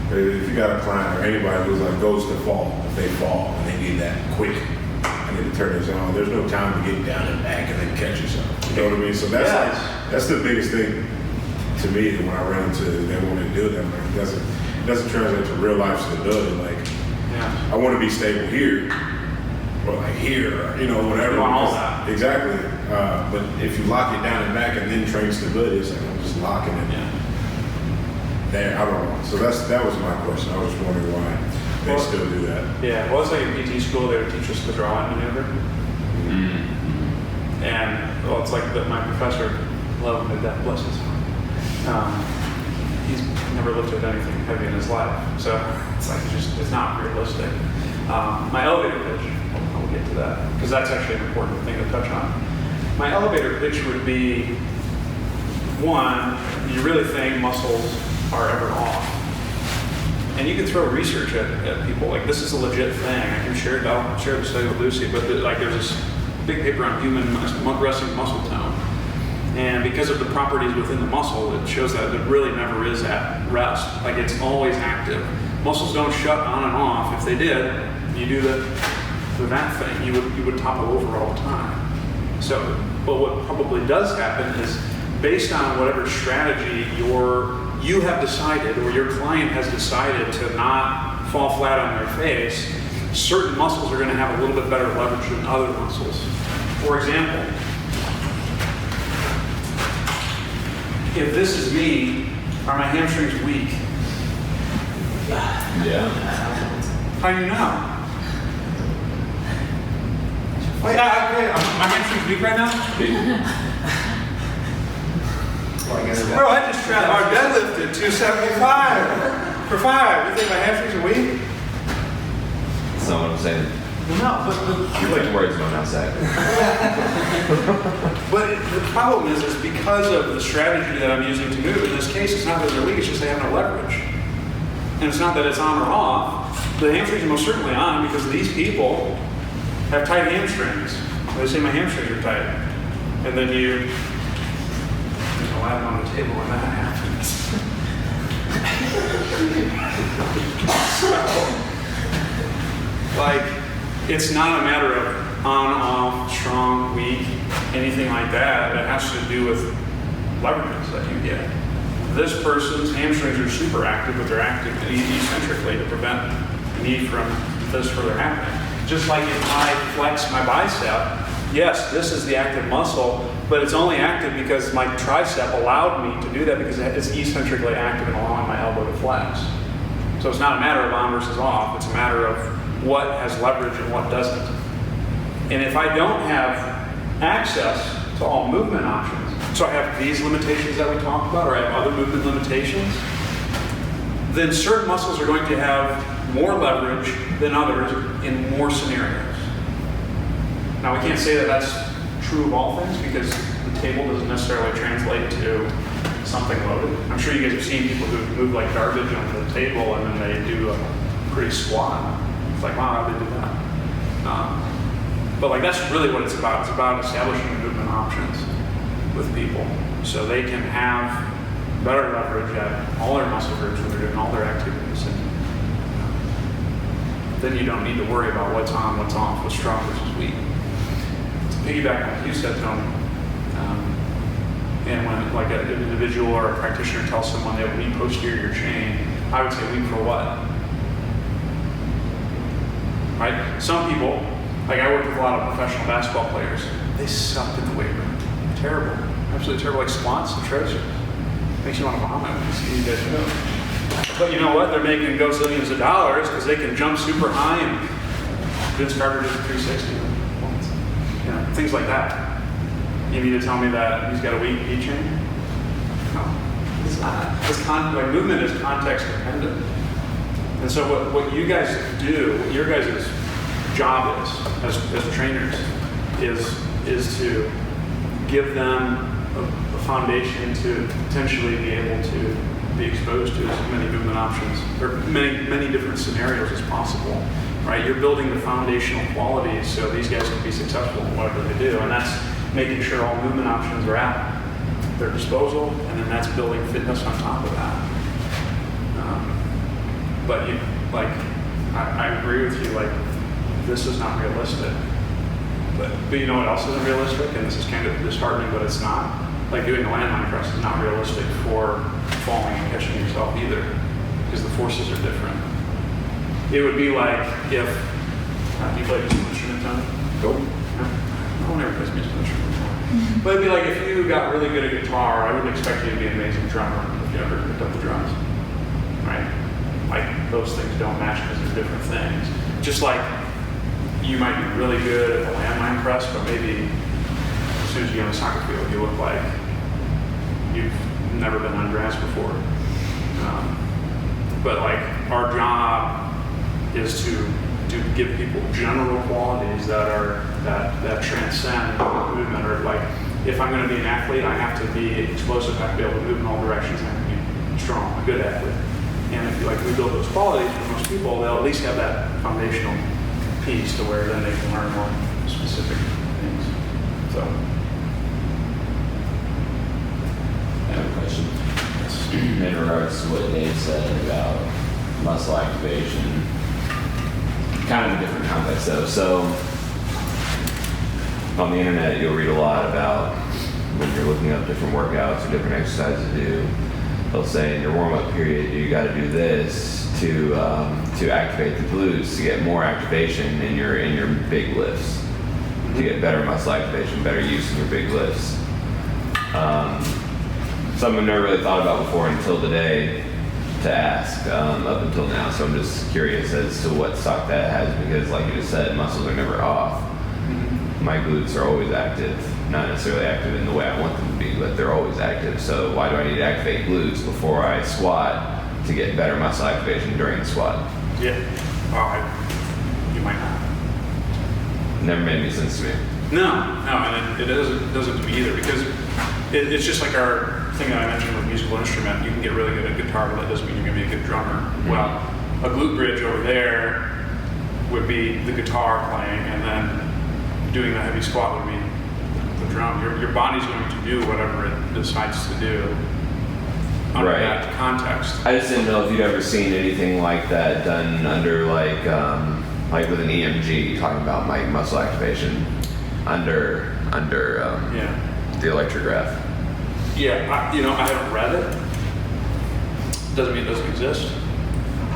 if you got a client or anybody who's like goes to fall, if they fall and they need that quick, I need to turn this on. There's no time to get down and back and then catch yourself. You know what I mean? So that's the biggest thing to me when I run into them when they do that. Like it doesn't translate to real life stability. Like I want to be stable here. Or like here, or, you know, whatever. You want all that. Exactly. But if you lock it down and back and then train stability, it's like I'm just locking it there. I don't know. So that was my question. I was wondering why they still do that. Yeah, well, it's like in PT school, they would teach us the draw-out maneuver. And, well, it's like my professor, love him to death, bless his heart. He's never lifted anything heavy in his life. So it's like, it's not realistic. My elevator pitch, I'll get to that, because that's actually an important thing to touch on. My elevator pitch would be, one, you really think muscles are ever off. And you can throw research at people, like this is a legit thing. I can share it, I'll share the study with Lucy, but like there's this big paper on human resting muscle tone. And because of the properties within the muscle, it shows that it really never is at rest. Like it's always active. Muscles don't shut on and off. If they did, you do that thing, you would topple over all the time. So, but what probably does happen is based on whatever strategy you have decided or your client has decided to not fall flat on their face, certain muscles are going to have a little bit better leverage than other muscles. For example, if this is me, are my hamstrings weak? Yeah. How do you know? Oh yeah, okay, my hamstrings weak right now? Bro, I just tried our deadlifted 275 for 5. You think my hamstrings are weak? That's not what I'm saying. No, but You like the words going outside. But the problem is because of the strategy that I'm using to move, in this case, it's not that they're weak, it's just they have no leverage. And it's not that it's on or off. The hamstrings are most certainly on because these people have tight hamstrings. They say my hamstrings are tight. and then you land on the table when that happens. So, like, it's not a matter of on, off, strong, weak, anything like that. It has to do with leverages that you get. This person's hamstrings are super active, but they're active eccentrically to prevent the need from this further happening. Just like if I flex my bicep, yes, this is the active muscle, but it's only active because my tricep allowed me to do that because it's eccentrically active and allowing my elbow to flex. So it's not a matter of on versus off, it's a matter of what has leverage and what doesn't. And if I don't have access to all movement options, so I have these limitations that we talked about, or I have other movement limitations, then certain muscles are going to have more leverage than others in more scenarios. Now, we can't say that that's true of all things because the table doesn't necessarily translate to something loaded. I'm sure you guys have seen people who move like garbage on the table and then they do a pretty squat. It's like, wow, how'd they do that? But like that's really what it's about. It's about establishing movement options with people so they can have better leverage at all their muscle groups when they're doing all their activities. And then you don't need to worry about what's on, what's off, what's strong versus weak. To piggyback on what you said, Tony, and when like an individual or a practitioner tells someone they have a weak posterior chain, I would say weak for what? Right? Some people, like I work with a lot of professional basketball players, they sucked in the weight room. Terrible. Absolutely terrible. Like squats, atrocious. Makes you want to vomit when you see you guys move. But you know what? They're making gazillions of dollars because they can jump super high and Vince Carter did a 360. You know, things like that. You mean to tell me that he's got a weak knee chain? No, it's not. It's like movement is context dependent. And so what you guys do, what your guys' job is as trainers is to give them a foundation to potentially be able to be exposed to as many movement options or many different scenarios as possible, right? You're building the foundational qualities so these guys can be successful in whatever they do, and that's making sure all movement options are at their disposal, and then that's building fitness on top of that. But you, like, I agree with you, like, this is not realistic. But you know what else isn't realistic? And this is kind of disheartening, but it's not. Like doing a landmine press is not realistic for falling and catching yourself either, because the forces are different. It would be like if, do you play musical instrument, Tony? Nope. No one ever plays musical instrument. But it'd be like if you got really good at guitar, I wouldn't expect you to be an amazing drummer if you ever picked up the drums, right? Like those things don't match because they're different things. Just like you might be really good at the landmine press, but maybe as soon as you get on the soccer field, you look like you've never been on grass before. But like our job is to give people general qualities that transcend movement. Or like if I'm going to be an athlete, I have to be explosive. I have to be able to move in all directions. I have to be strong, a good athlete. And if like we build those qualities for most people, they'll at least have that foundational piece to where then they can learn more specific things. So. I have a question. In regards to what Dave said about muscle activation, kind of a different context though. So on the internet, you'll read a lot about when you're looking up different workouts or different exercises to do. They'll say in your warm-up period, you got to do this to activate the glutes to get more activation in your big lifts, to get better muscle activation, better use in your big lifts. Something I've never really thought about before until today to ask up until now. So I'm just curious as to what stock that has, because like you just said, muscles are never off. My glutes are always active, not necessarily active in the way I want them to be, but they're always active. So why do I need to activate glutes before I squat to get better muscle activation during the squat? Yeah. You might not. Never made any sense to me. No, and it doesn't to me either, because it's just like our thing that I mentioned with musical instrument. You can get really good at guitar, but that doesn't mean you're going to be a good drummer. Mm-hmm. Well, a glute bridge over there would be the guitar playing, and then doing the heavy squat would be the drum. Your body's going to do whatever it decides to do under Right. that context. I just didn't know if you'd ever seen anything like that done under like with an EMG, talking about like muscle activation under Yeah. the electrograph. Yeah, I haven't read it. Doesn't mean it doesn't exist.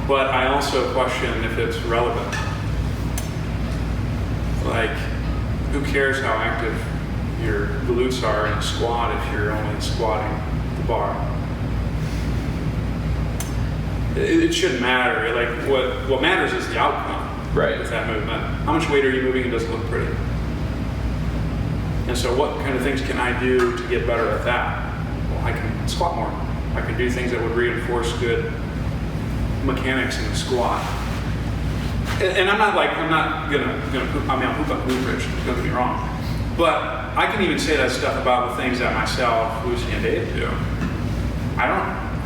But I also question if it's relevant. Like, who cares how active your glutes are in a squat if you're only squatting the bar? It shouldn't matter. Like, what matters is the outcome Right. with that movement. How much weight are you moving? It doesn't look pretty. And so what kind of things can I do to get better at that? Well, I can squat more. I can do things that would reinforce good mechanics in the squat. And I'm not gonna poop, I'll poop on glute bridge, don't get me wrong. But I can even say that stuff about the things that myself, Lucy, and Dave do. I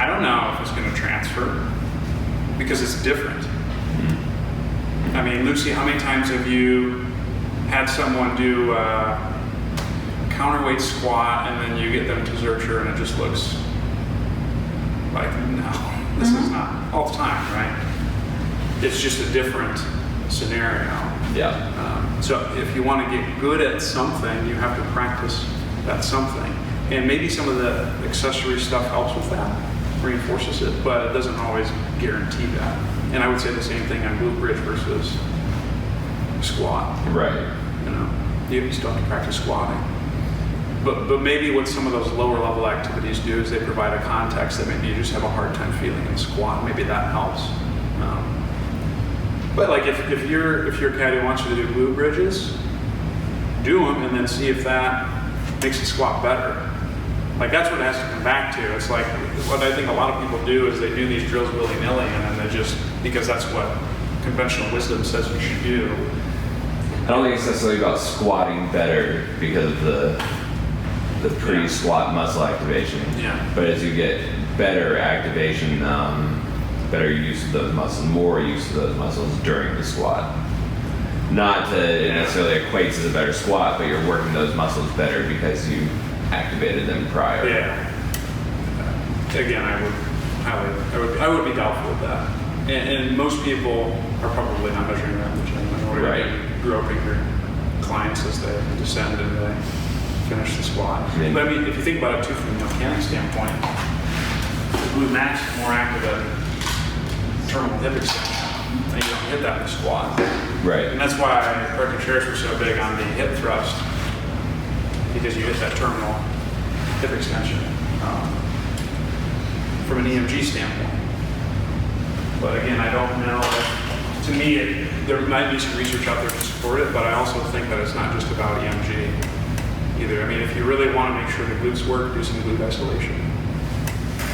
don't know if it's gonna transfer because it's different. I mean, Lucy, how many times have you had someone do counterweight squat and then you get them to Zercher and it just looks like, no, this is not all the time, right? It's just a different scenario. Yeah. So if you want to get good at something, you have to practice that something. And maybe some of the accessory stuff helps with that, reinforces it, but it doesn't always guarantee that. And I would say the same thing on glute bridge versus squat. Right. You still have to practice squatting. But maybe what some of those lower level activities do is they provide a context that maybe you just have a hard time feeling in squat. Maybe that helps. But like if your caddy wants you to do glute bridges, do them and then see if that makes the squat better. Like that's what it has to come back to. It's like what I think a lot of people do is they do these drills willy-nilly and then they just, because that's what conventional wisdom says you should do. I don't think it's necessarily about squatting better because of the pre-squat muscle activation. Yeah. But as you get better activation, better use of those muscles, more use of those muscles during the squat. Not to necessarily equates as a better squat, but you're working those muscles better because you activated them prior. Yeah. Again, I would be doubtful of that. And most people are probably not measuring that in the gym. Right. You grow up in your clients as they descend and they finish the squat. Yeah. But I mean, if you think about it too from a mechanics standpoint, the glute max is more active at terminal hip extension. And you don't hit that in the squat. Right. And that's why Frederick Scherz was so big on the hip thrust, because you hit that terminal hip extension from an EMG standpoint. But again, I don't know. To me, there might be some research out there to support it, but I also think that it's not just about EMG either. I mean, if you really want to make sure the glutes work, do some glute isolation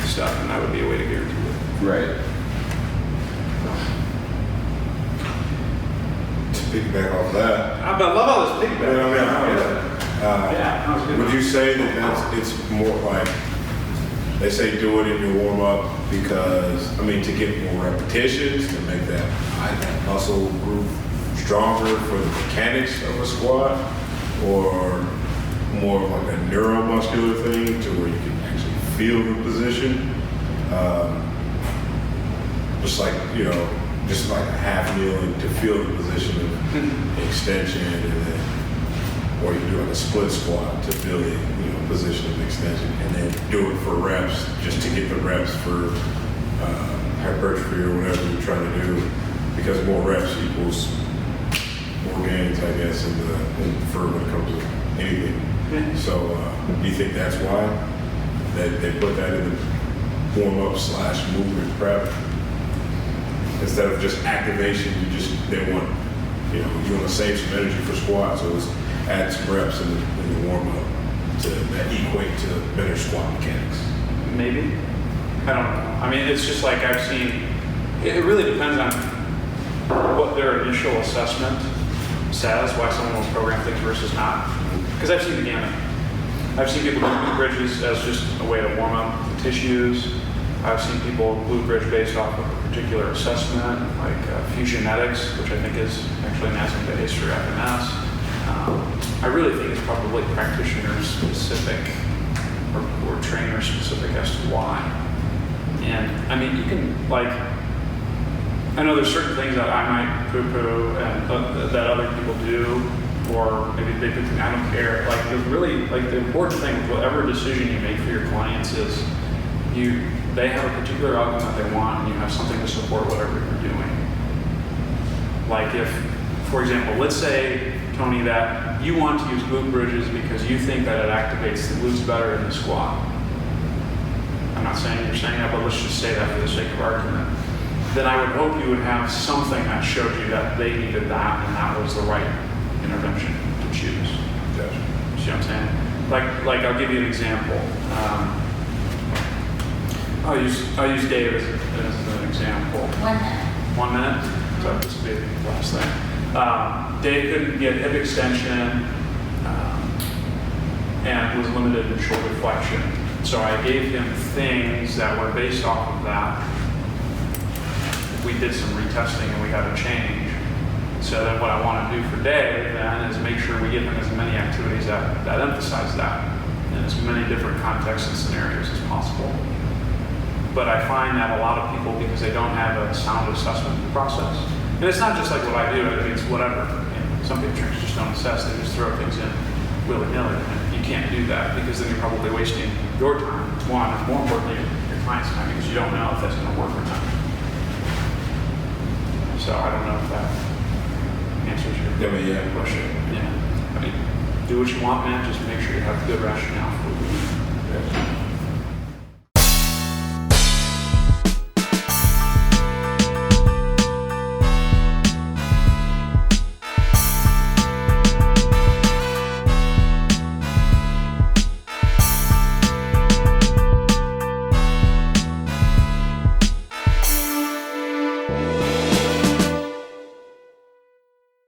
stuff, and that would be a way to guarantee it. Right. To piggyback off that, I love all this piggyback. would you say that it's more like, they say do it in your warm up because, to get more repetitions, to make that muscle group stronger for the mechanics of a squat, or more of like a neuromuscular thing to where you can actually feel the position? Just like a half kneeling to feel the position of extension, and then, or you can do like a split squat to feel the position of extension, and then do it for reps just to get the reps for hypertrophy or whatever you're trying to do, because more reps equals more gains, I guess, for when it comes to anything. So do you think that's why they put that in the warm-up / movement prep? Instead of just activation, they want, you want to save some energy for squat, so let's add some reps in the warm-up that equate to better squat mechanics. Maybe. I don't know. It's just like I've seen, it really depends on what their initial assessment says, why someone will program things versus not. Because I've seen the gamut. I've seen people do glute bridges as just a way to warm up the tissues. I've seen people glute bridge based off of a particular assessment, like Fusionetics, which I think is actually an assay based for FMS. I really think it's probably practitioner specific or trainer specific as to why. And I mean, you can like, I know there's certain things that I might poo-poo and that other people do, or maybe they think I don't care. Like the important thing with whatever decision you make for your clients is they have a particular outcome that they want, and you have something to support whatever you're doing. Like if, for example, let's say, Tony, that you want to use glute bridges because you think that it activates the glutes better in the squat. I'm not saying you're saying that, but let's just say that for the sake of argument. Then I would hope you would have something that showed you that they needed that and that was the right intervention to choose. Gotcha. See what I'm saying? Like I'll give you an example. I'll use Dave as an example. 1 minute. 1 minute? So this will be the last thing. Dave couldn't get hip extension and was limited in shoulder flexion. So I gave him things that were based off of that. We did some retesting and we got a change. So then what I want to do for Dave then is make sure we give him as many activities that emphasize that in as many different contexts and scenarios as possible. But I find that a lot of people, because they don't have a sound assessment process, and it's not just like what I do, I mean, it's whatever. Some people just don't assess, they just throw things in willy-nilly. And you can't do that because then you're probably wasting your time, one, and more importantly, your client's time, because you don't know if that's going to work or not. So I don't know if that answers your question. Yeah. I mean, do what you want, man, just make sure you have good rationale for it.